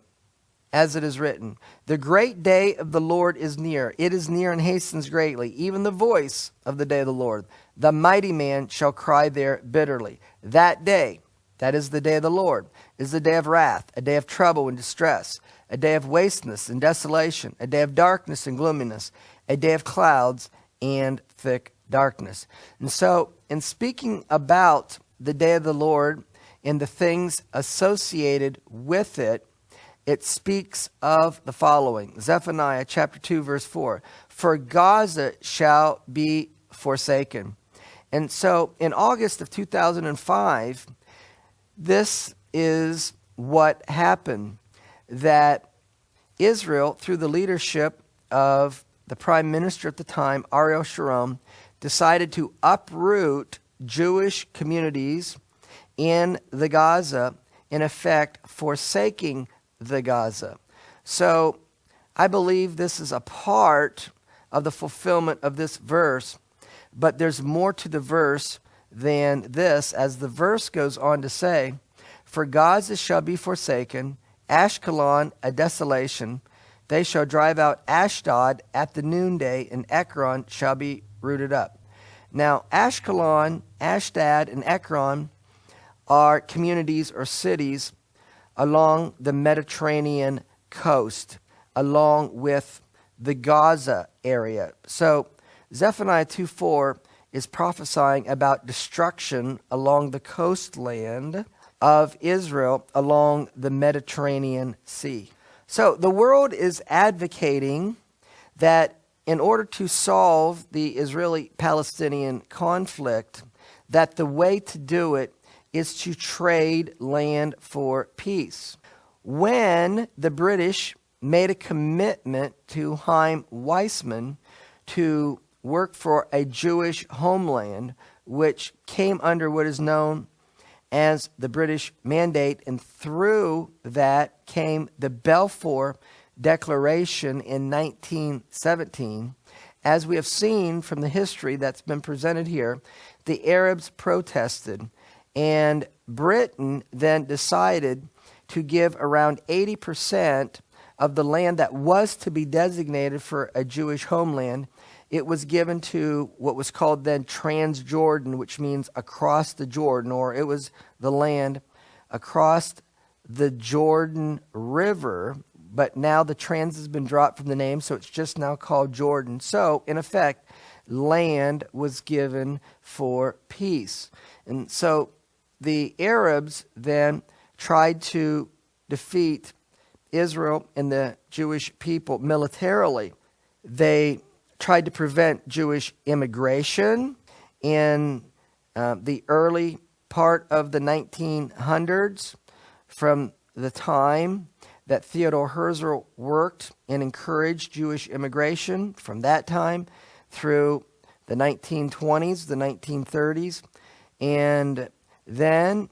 as it is written, "The great day of the Lord is near. It is near and hastens greatly, even the voice of the day of the Lord. The mighty man shall cry there bitterly." That day, that is the day of the Lord, is the day of wrath, a day of trouble and distress, a day of wasteness and desolation, a day of darkness and gloominess, a day of clouds and thick darkness. And so, in speaking about the day of the Lord and the things associated with it, it speaks of the following. Zephaniah chapter 2, verse 4. "For Gaza shall be forsaken." And so in August of 2005, this is what happened, that Israel, through the leadership of the prime minister at the time, Ariel Sharon, decided to uproot Jewish communities in the Gaza, in effect forsaking the Gaza. So I believe this is a part of the fulfillment of this verse, but there's more to the verse than this, as the verse goes on to say, "For Gaza shall be forsaken, Ashkelon a desolation. They shall drive out Ashdod at the noonday, and Ekron shall be rooted up." Now, Ashkelon, Ashdod, and Ekron are communities or cities along the Mediterranean coast, along with the Gaza area. So Zephaniah 2:4 is prophesying about destruction along the coastland of Israel, along the Mediterranean Sea. So the world is advocating that in order to solve the Israeli-Palestinian conflict, that the way to do it is to trade land for peace. When the British made a commitment to Chaim Weizmann to work for a Jewish homeland, which came under what is known as the British Mandate, and through that came the Balfour Declaration in 1917, as we have seen from the history that's been presented here, the Arabs protested, and Britain then decided to give around 80% of the land that was to be designated for a Jewish homeland. It was given to what was called then Transjordan, which means across the Jordan, or it was the land across the Jordan River, but now the trans has been dropped from the name, so it's just now called Jordan. So, in effect, land was given for peace. And so the Arabs then tried to defeat Israel and the Jewish people militarily. They tried to prevent Jewish immigration in the early part of the 1900s, from the time that Theodore Herzl worked and encouraged Jewish immigration, from that time through the 1920s, the 1930s. And then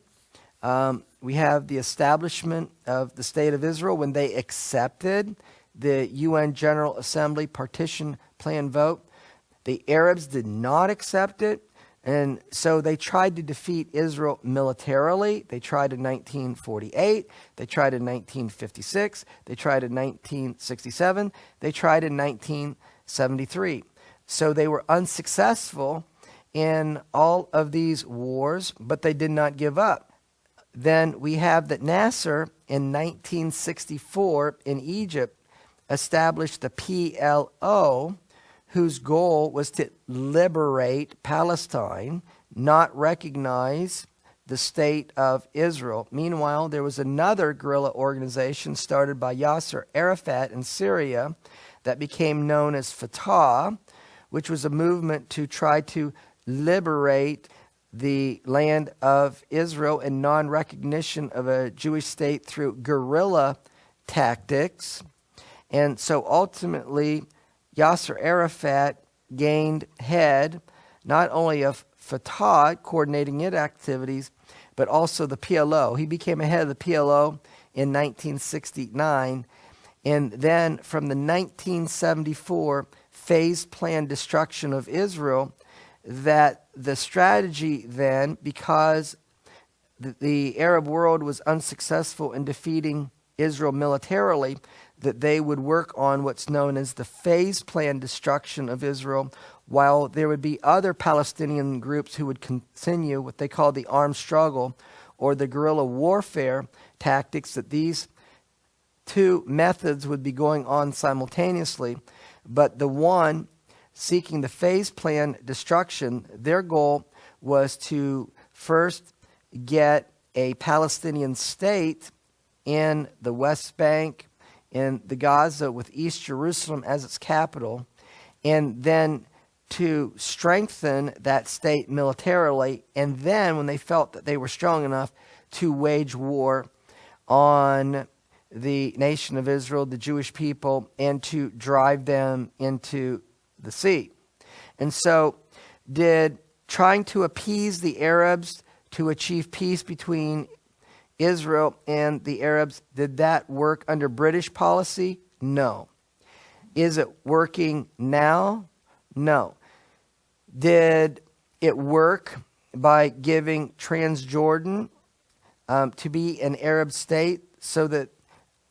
we have the establishment of the State of Israel when they accepted the UN General Assembly partition plan vote. The Arabs did not accept it. And so they tried to defeat Israel militarily. They tried in 1948. They tried in 1956. They tried in 1967. They tried in 1973. So they were unsuccessful in all of these wars, but they did not give up. Then we have that Nasser in 1964 in Egypt established the PLO, whose goal was to liberate Palestine, not recognize the state of Israel. Meanwhile, there was another guerrilla organization started by Yasser Arafat in Syria that became known as Fatah, which was a movement to try to liberate the land of Israel in non-recognition of a Jewish state through guerrilla tactics. And so ultimately, Yasser Arafat gained head not only of Fatah, coordinating its activities, but also the PLO. He became a head of the PLO in 1969. And then from the 1974 phase plan destruction of Israel, that the strategy then, because the Arab world was unsuccessful in defeating Israel militarily, that they would work on what's known as the phase plan destruction of Israel, while there would be other Palestinian groups who would continue what they call the armed struggle or the guerrilla warfare tactics, that these two methods would be going on simultaneously. But the one seeking the phase plan destruction, their goal was to first get a Palestinian state in the West Bank, in the Gaza with East Jerusalem as its capital, and then to strengthen that state militarily, and then when they felt that they were strong enough to wage war on the nation of Israel, the Jewish people, and to drive them into the sea. And so did trying to appease the Arabs to achieve peace between Israel and the Arabs, did that work under British policy? No. Is it working now? No. Did it work by giving Transjordan to be an Arab state so that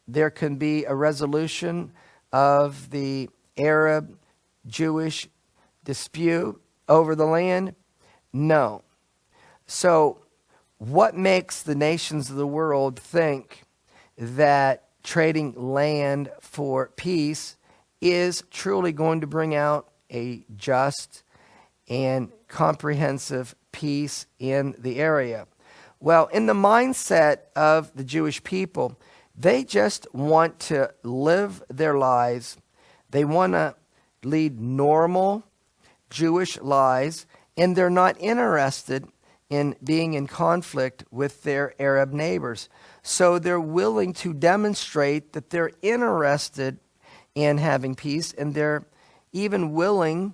there can be a resolution of the Arab-Jewish dispute over the land? No. So what makes the nations of the world think that trading land for peace is truly going to bring out a just and comprehensive peace in the area? Well, in the mindset of the Jewish people, they just want to live their lives. They want to lead normal Jewish lives, and they're not interested in being in conflict with their Arab neighbors. So they're willing to demonstrate that they're interested in having peace, and they're even willing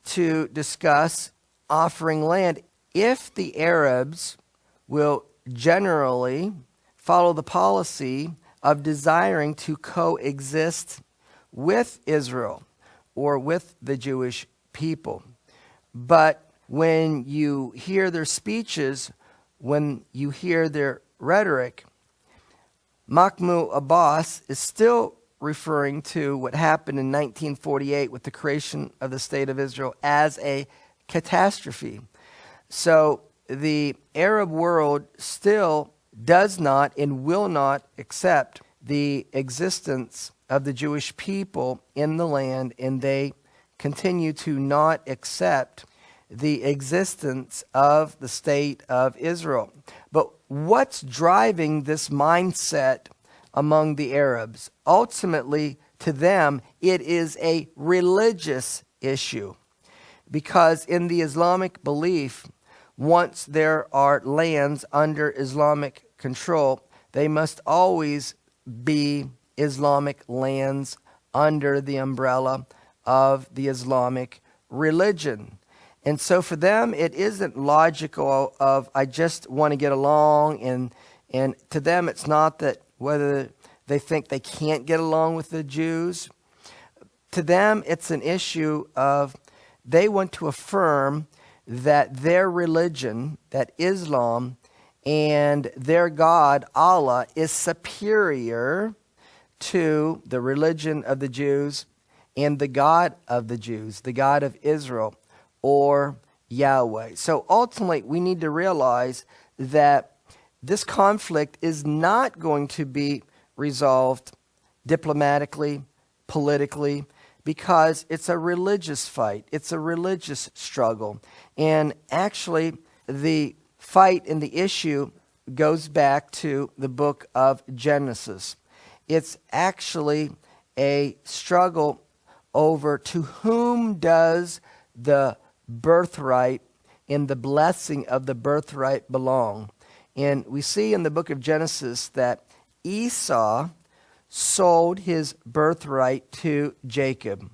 to discuss offering land if the Arabs will generally follow the policy of desiring to coexist with Israel or with the Jewish people. But when you hear their speeches, when you hear their rhetoric, Mahmoud Abbas is still referring to what happened in 1948 with the creation of the State of Israel as a catastrophe. So the Arab world still does not and will not accept the existence of the Jewish people in the land, and they continue to not accept the existence of the state of Israel. But what's driving this mindset among the Arabs? Ultimately, to them, it is a religious issue. Because in the Islamic belief, once there are lands under Islamic control, they must always be Islamic lands under the umbrella of the Islamic religion. And so for them, it isn't logical of, I just want to get along. And to them, it's not that whether they think they can't get along with the Jews. To them, it's an issue of they want to affirm that their religion, that Islam, and their God, Allah, is superior to the religion of the Jews and the God of the Jews, the God of Israel, or Yahweh. So ultimately, we need to realize that this conflict is not going to be resolved diplomatically, politically, because it's a religious fight. It's a religious struggle. And actually, the fight and the issue goes back to the book of Genesis. It's actually a struggle over to whom does the birthright and the blessing of the birthright belong. And we see in the book of Genesis that Esau sold his birthright to Jacob.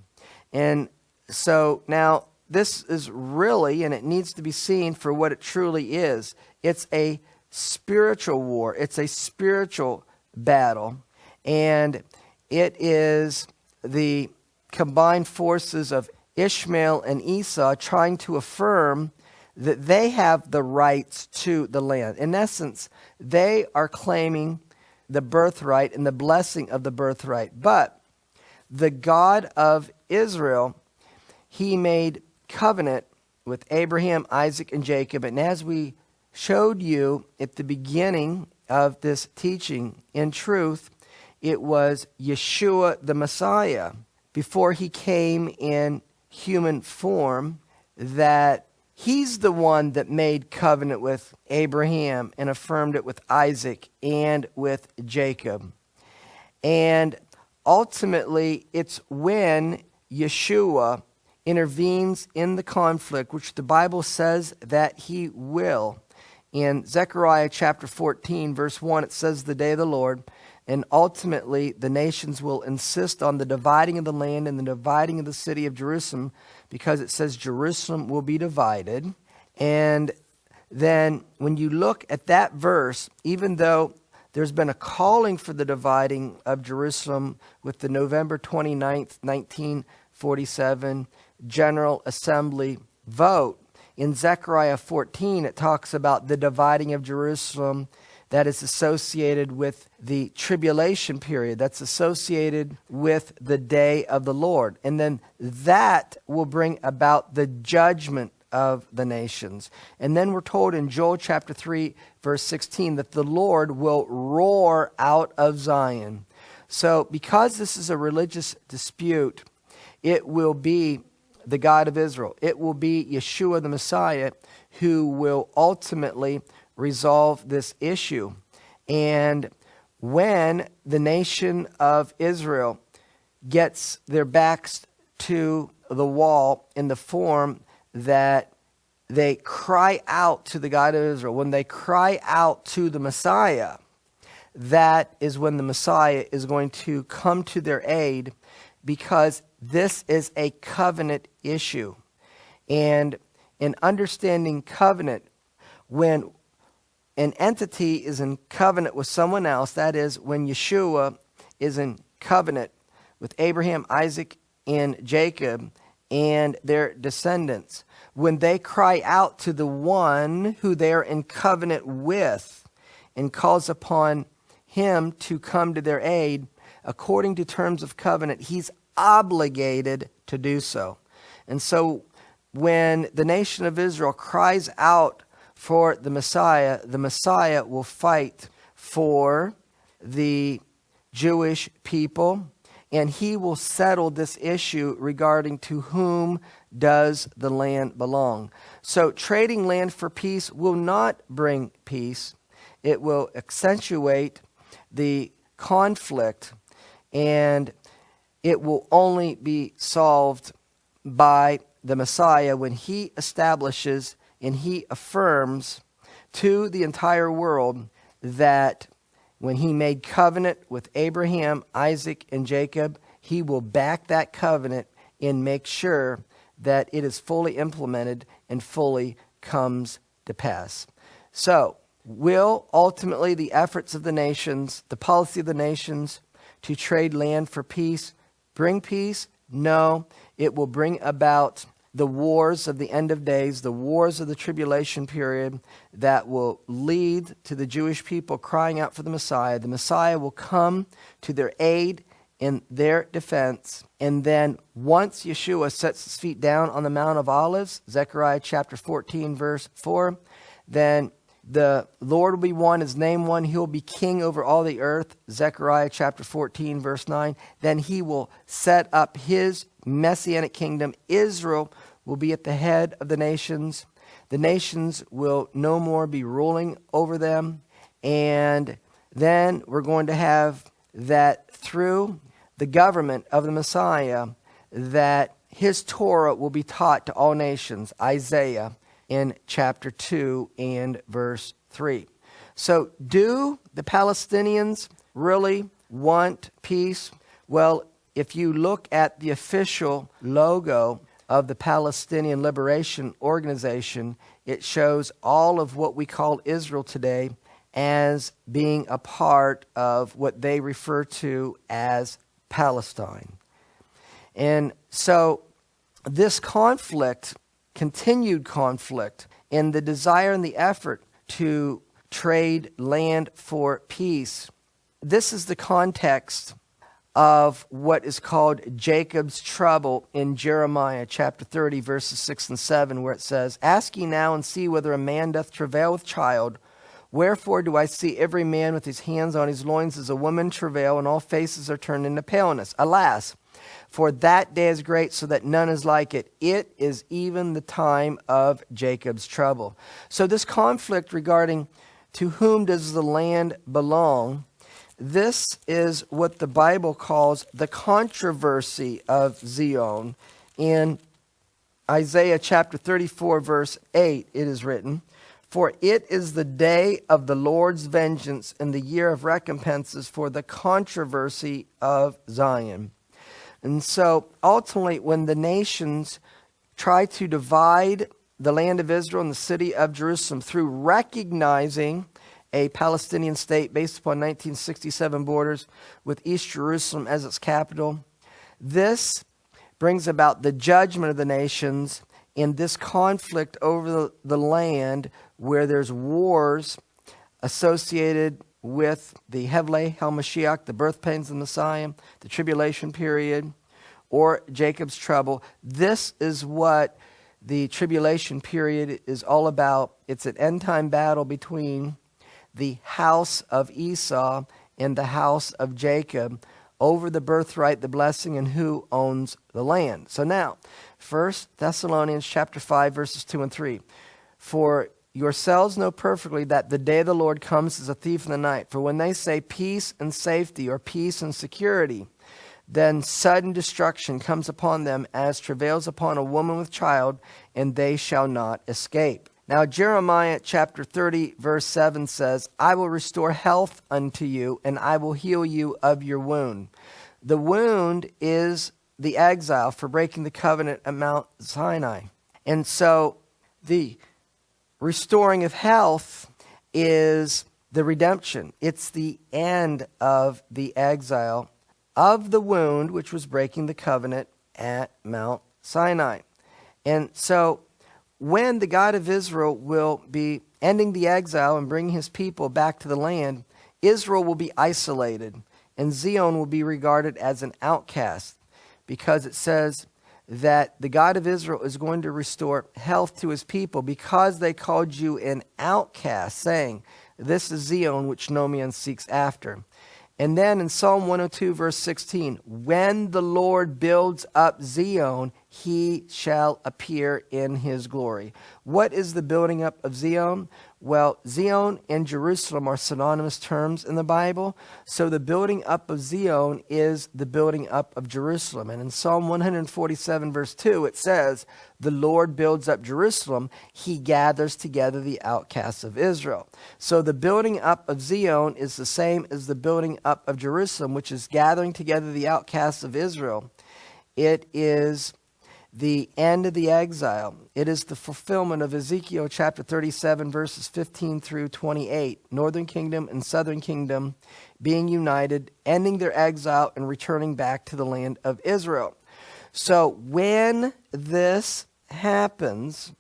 And so now this is really, and it needs to be seen for what it truly is. It's a spiritual war. It's a spiritual battle. And it is the combined forces of Ishmael and Esau trying to affirm that they have the rights to the land. In essence, they are claiming the birthright and the blessing of the birthright. But the God of Israel, he made covenant with Abraham, Isaac, and Jacob. And as we showed you at the beginning of this teaching, in truth, it was Yeshua the Messiah, before he came in human form, that he's the one that made covenant with Abraham and affirmed it with Isaac and with Jacob. And ultimately, it's when Yeshua intervenes in the conflict, which the Bible says that he will. In Zechariah chapter 14, verse 1, it says, "The day of the Lord," and ultimately the nations will insist on the dividing of the land and the dividing of the city of Jerusalem, because it says Jerusalem will be divided. And then when you look at that verse, even though there's been a calling for the dividing of Jerusalem with the November 29th, 1947 General Assembly vote, in Zechariah 14 it talks about the dividing of Jerusalem that is associated with the tribulation period, that's associated with the day of the Lord. And then that will bring about the judgment of the nations. And then we're told in Joel chapter 3, verse 16, that the Lord will roar out of Zion. So because this is a religious dispute, it will be the God of Israel. It will be Yeshua the Messiah who will ultimately resolve this issue. And when the nation of Israel gets their backs to the wall in the form that they cry out to the God of Israel, when they cry out to the Messiah, that is when the Messiah is going to come to their aid, because this is a covenant issue. And in understanding covenant, when an entity is in covenant with someone else, that is, when Yeshua is in covenant with Abraham, Isaac, and Jacob and their descendants, when they cry out to the one who they're in covenant with and calls upon him to come to their aid, according to terms of covenant, he's obligated to do so. And so when the nation of Israel cries out for the Messiah will fight for the Jewish people, and he will settle this issue regarding to whom does the land belong. So trading land for peace will not bring peace. It will accentuate the conflict, and it will only be solved by the Messiah when he establishes and he affirms to the entire world that when he made covenant with Abraham, Isaac, and Jacob, he will back that covenant and make sure that it is fully implemented and fully comes to pass. So, will ultimately the efforts of the nations, the policy of the nations to trade land for peace, bring peace? No, it will bring about the wars of the end of days, the wars of the tribulation period that will lead to the Jewish people crying out for the Messiah. The Messiah will come to their aid in their defense. And then once Yeshua sets his feet down on the Mount of Olives, Zechariah chapter 14, verse 4, then the Lord will be one, his name one, he will be king over all the earth, Zechariah chapter 14, verse 9. Then he will set up his messianic kingdom. Israel will be at the head of the nations. The nations will no more be ruling over them. And then we're going to have that through the government of the Messiah, that his Torah will be taught to all nations, Isaiah in chapter 2 and verse 3. So do the Palestinians really want peace? Well, if you look at the official logo of the Palestinian Liberation Organization, it shows all of what we call Israel today as being a part of what they refer to as Palestine. And so this conflict, continued conflict, and the desire and the effort to trade land for peace, this is the context of what is called Jacob's trouble in Jeremiah chapter 30, verses 6 and 7, where it says, "Ask ye now and see whether a man doth travail with child. Wherefore do I see every man with his hands on his loins as a woman travail, and all faces are turned into paleness? Alas, for that day is great, so that none is like it. It is even the time of Jacob's trouble." So this conflict regarding to whom does the land belong, this is what the Bible calls the controversy of Zion. In Isaiah chapter 34, verse 8, it is written, "For it is the day of the Lord's vengeance and the year of recompenses for the controversy of Zion." And so ultimately, when the nations try to divide the land of Israel and the city of Jerusalem through recognizing a Palestinian state based upon 1967 borders with East Jerusalem as its capital, this brings about the judgment of the nations in this conflict over the land, where there's wars associated with the Hebraic HaMashiach, the birth pains of the Messiah, the tribulation period, or Jacob's trouble. This is what the tribulation period is all about. It's an end-time battle between the house of Esau and the house of Jacob over the birthright, the blessing, and who owns the land. So now, 1 Thessalonians chapter 5, verses 2 and 3. "For yourselves know perfectly that the day of the Lord comes as a thief in the night. For when they say peace and safety, or peace and security, then sudden destruction comes upon them as travails upon a woman with child, and they shall not escape." Now Jeremiah chapter 30, verse 7 says, "I will restore health unto you, and I will heal you of your wound." The wound is the exile for breaking the covenant at Mount Sinai. And so the restoring of health is the redemption. It's the end of the exile of the wound, which was breaking the covenant at Mount Sinai. And so when the God of Israel will be ending the exile and bringing his people back to the land, Israel will be isolated, and Zion will be regarded as an outcast, because it says that the God of Israel is going to restore health to his people because they called you an outcast, saying, "This is Zion which no man seeks after." And then in Psalm 102, verse 16, "When the Lord builds up Zion, he shall appear in his glory." What is the building up of Zion? Well, Zion and Jerusalem are synonymous terms in the Bible. So the building up of Zion is the building up of Jerusalem. And in Psalm 147, verse 2, it says, "The Lord builds up Jerusalem. He gathers together the outcasts of Israel." So the building up of Zion is the same as the building up of Jerusalem, which is gathering together the outcasts of Israel. It is the end of the exile. It is the fulfillment of Ezekiel chapter 37, verses 15 through 28. Northern kingdom and southern kingdom being united, ending their exile, and returning back to the land of Israel. So when this happens,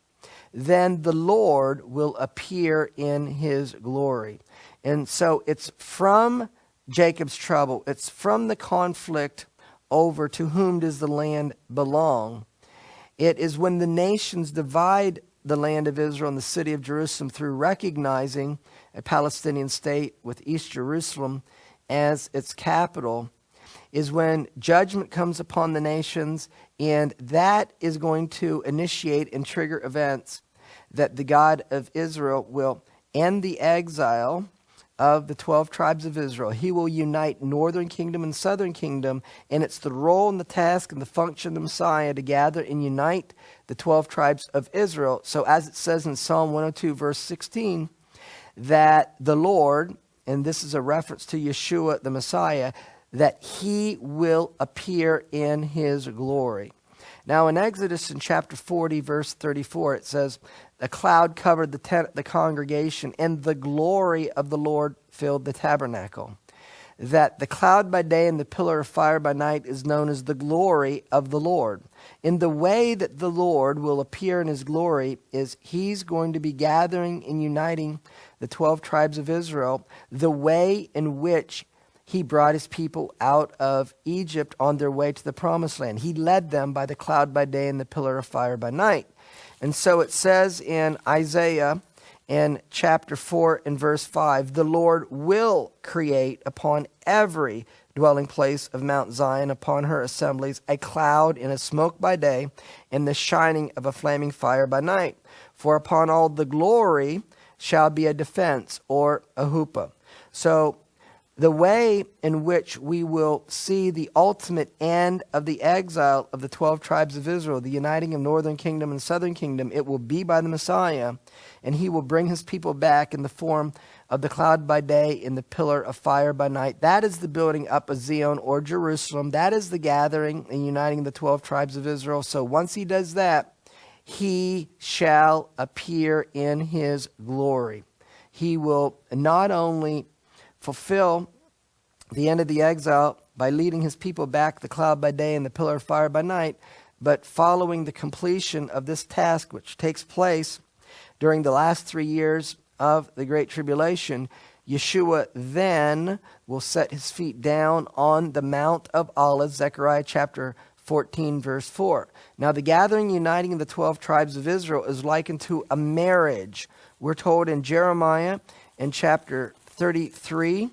then the Lord will appear in his glory. And so it's from Jacob's trouble, it's from the conflict over to whom does the land belong. It is when the nations divide the land of Israel and the city of Jerusalem through recognizing a Palestinian state with East Jerusalem as its capital, is when judgment comes upon the nations, and that is going to initiate and trigger events that the God of Israel will end the exile of the 12 tribes of Israel. He will unite northern kingdom and southern kingdom, and it's the role and the task and the function of the Messiah to gather and unite the 12 tribes of Israel. So as it says in Psalm 102 verse 16, that the Lord, and this is a reference to Yeshua the Messiah, that he will appear in his glory. Now in Exodus in chapter 40 verse 34 it says, a cloud covered the tent, the congregation, and the glory of the Lord filled the tabernacle. That the cloud by day and the pillar of fire by night is known as the glory of the Lord. In the way that the Lord will appear in his glory is he's going to be gathering and uniting the 12 tribes of Israel, the way in which he brought his people out of Egypt on their way to the promised land. He led them by the cloud by day and the pillar of fire by night. And so it says in Isaiah in chapter 4 and verse 5, the Lord will create upon every dwelling place of Mount Zion, upon her assemblies, a cloud and a smoke by day, and the shining of a flaming fire by night. For upon all the glory shall be a defense, or a huppah. So the way in which we will see the ultimate end of the exile of the 12 tribes of Israel, the uniting of northern kingdom and southern kingdom, it will be by the Messiah, and he will bring his people back in the form of the cloud by day and the pillar of fire by night. That is the building up of Zion or Jerusalem. That is the gathering and uniting the 12 tribes of Israel. So once he does that, he shall appear in his glory. He will not only fulfill the end of the exile by leading his people back, the cloud by day and the pillar of fire by night, but following the completion of this task, which takes place during the last 3 years of the Great Tribulation, Yeshua then will set his feet down on the Mount of Olives, Zechariah chapter 14, verse 4. Now, the gathering, uniting of the 12 tribes of Israel is likened to a marriage. We're told in Jeremiah in chapter 33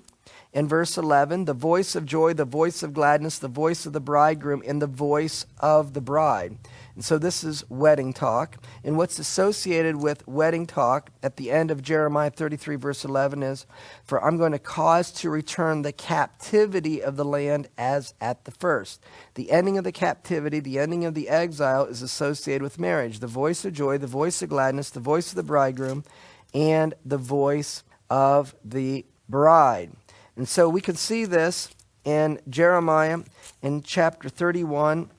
and verse 11, the voice of joy, the voice of gladness, the voice of the bridegroom, and the voice of the bride. And so this is wedding talk. And what's associated with wedding talk at the end of Jeremiah 33 verse 11 is, for I'm going to cause to return the captivity of the land as at the first. The ending of the captivity, the ending of the exile is associated with marriage. The voice of joy, the voice of gladness, the voice of the bridegroom, and the voice of the bride. And so we can see this in Jeremiah in chapter 31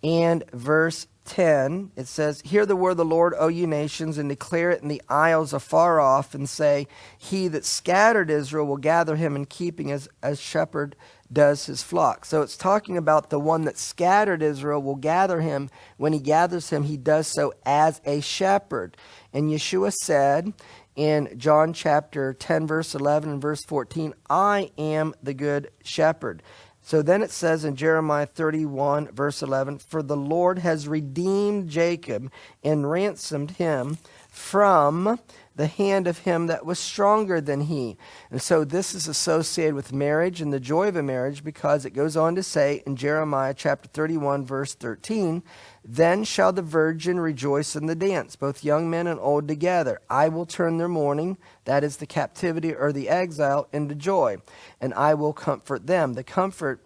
and verse 10. It says, hear the word of the Lord, O you nations, and declare it in the isles afar off, and say, he that scattered Israel will gather him in keeping as shepherd does his flock. So it's talking about the one that scattered Israel will gather him. When he gathers him, he does so as a shepherd. And Yeshua said in John chapter 10, verse 11 and verse 14, I am the good shepherd. So then it says in Jeremiah 31, verse 11, for the Lord has redeemed Jacob and ransomed him from the hand of him that was stronger than he. And so this is associated with marriage and the joy of a marriage, because it goes on to say in Jeremiah chapter 31, verse 13, then shall the virgin rejoice in the dance, both young men and old together. I will turn their mourning, that is the captivity or the exile, into joy, and I will comfort them. The comfort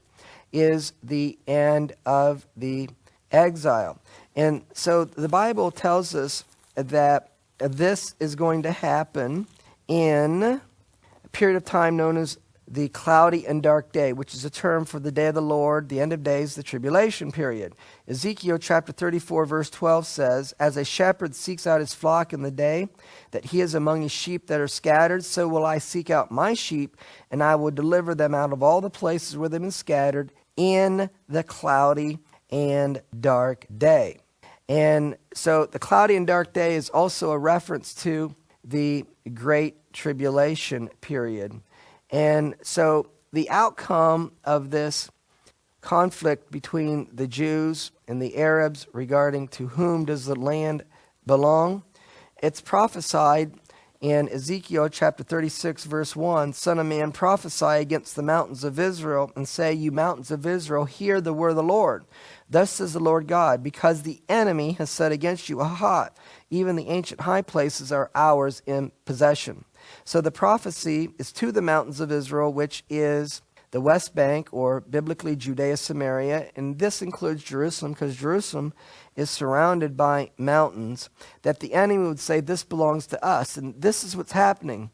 is the end of the exile. And so the Bible tells us that this is going to happen in a period of time known as the cloudy and dark day, which is a term for the day of the Lord, the end of days, the tribulation period. Ezekiel chapter 34 verse 12 says, as a shepherd seeks out his flock in the day that he is among his sheep that are scattered, so will I seek out my sheep, and I will deliver them out of all the places where they've been scattered in the cloudy and dark day. And so the cloudy and dark day is also a reference to the Great Tribulation period. And so the outcome of this conflict between the Jews and the Arabs regarding to whom does the land belong, it's prophesied in Ezekiel chapter 36, verse 1, Son of man, prophesy against the mountains of Israel, and say, you mountains of Israel, hear the word of the Lord. Thus says the Lord God, because the enemy has said against you, aha, even the ancient high places are ours in possession. So the prophecy is to the mountains of Israel, which is the West Bank, or biblically Judea, Samaria, and this includes Jerusalem, because Jerusalem is surrounded by mountains, that the enemy would say, this belongs to us. And this is what's happening.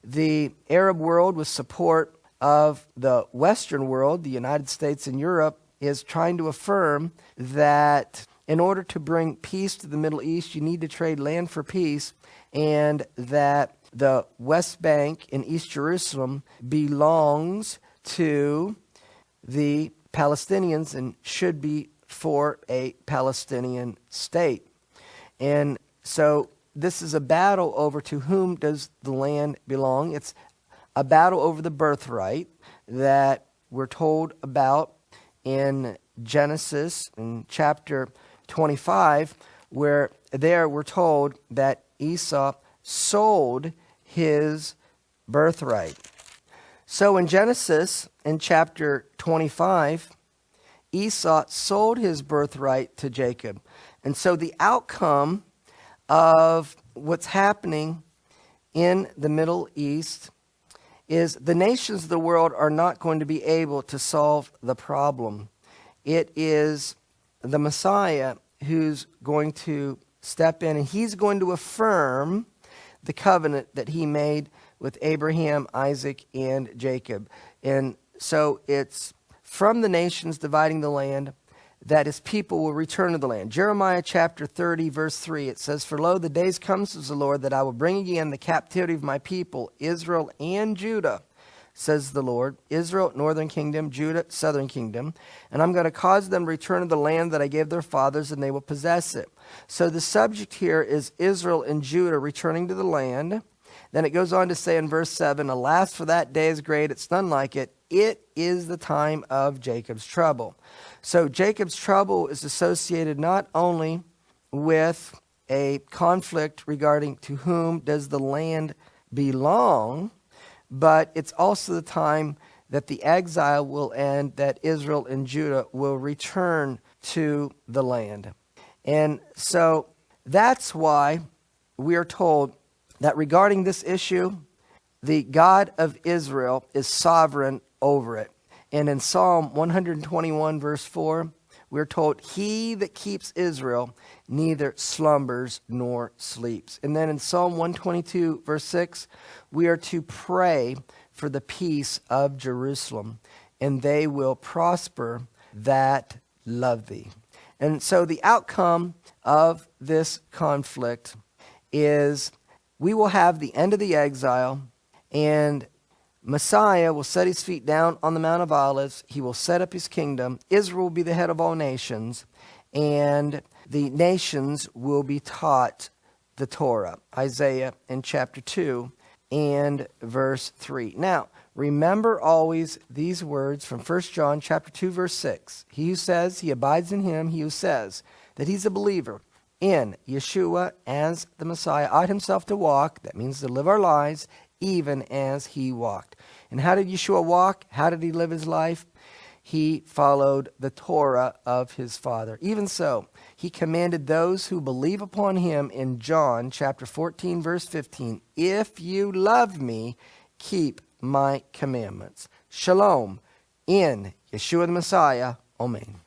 The Arab world, with support of the Western world, the United States and Europe, is trying to affirm that in order to bring peace to the Middle East, you need to trade land for peace, and that the West Bank in East Jerusalem belongs to the Palestinians and should be for a Palestinian state. And so this is a battle over to whom does the land belong. It's a battle over the birthright that we're told about in Genesis in chapter 25, where there we're told that Esau sold his birthright. So in Genesis, in chapter 25, Esau sold his birthright to Jacob. And so the outcome of what's happening in the Middle East is the nations of the world are not going to be able to solve the problem. It is the Messiah who's going to step in, and he's going to affirm the covenant that he made with Abraham, Isaac, and Jacob. And so it's from the nations dividing the land that his people will return to the land. Jeremiah chapter 30, verse 3, it says, for lo, the days come, says the Lord, that I will bring again the captivity of my people, Israel and Judah, says the Lord. Israel, northern kingdom, Judah, southern kingdom. And I'm going to cause them to return to the land that I gave their fathers, and they will possess it. So the subject here is Israel and Judah returning to the land. Then it goes on to say in verse 7, alas, for that day is great, it's none like it. It is the time of Jacob's trouble. So Jacob's trouble is associated not only with a conflict regarding to whom does the land belong, but it's also the time that the exile will end, that Israel and Judah will return to the land. And so that's why we are told that regarding this issue, the God of Israel is sovereign over it. And in Psalm 121, verse 4, we're told, he that keeps Israel neither slumbers nor sleeps. And then in Psalm 122, verse 6, we are to pray for the peace of Jerusalem, and they will prosper that love thee. And so the outcome of this conflict is we will have the end of the exile, and Messiah will set his feet down on the Mount of Olives. He will set up his kingdom. Israel will be the head of all nations, and the nations will be taught the Torah. Isaiah in chapter 2 and verse 3. Now, remember always these words from 1 John chapter 2, verse 6. He who says he abides in him, he who says that he's a believer in Yeshua as the Messiah, ought himself to walk, that means to live our lives, even as he walked. And how did Yeshua walk? How did he live his life? He followed the Torah of his Father. Even so, he commanded those who believe upon him in John chapter 14, verse 15, if you love me, keep my commandments. Shalom in Yeshua the Messiah. Amen.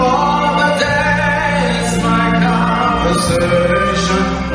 All the days my conversation.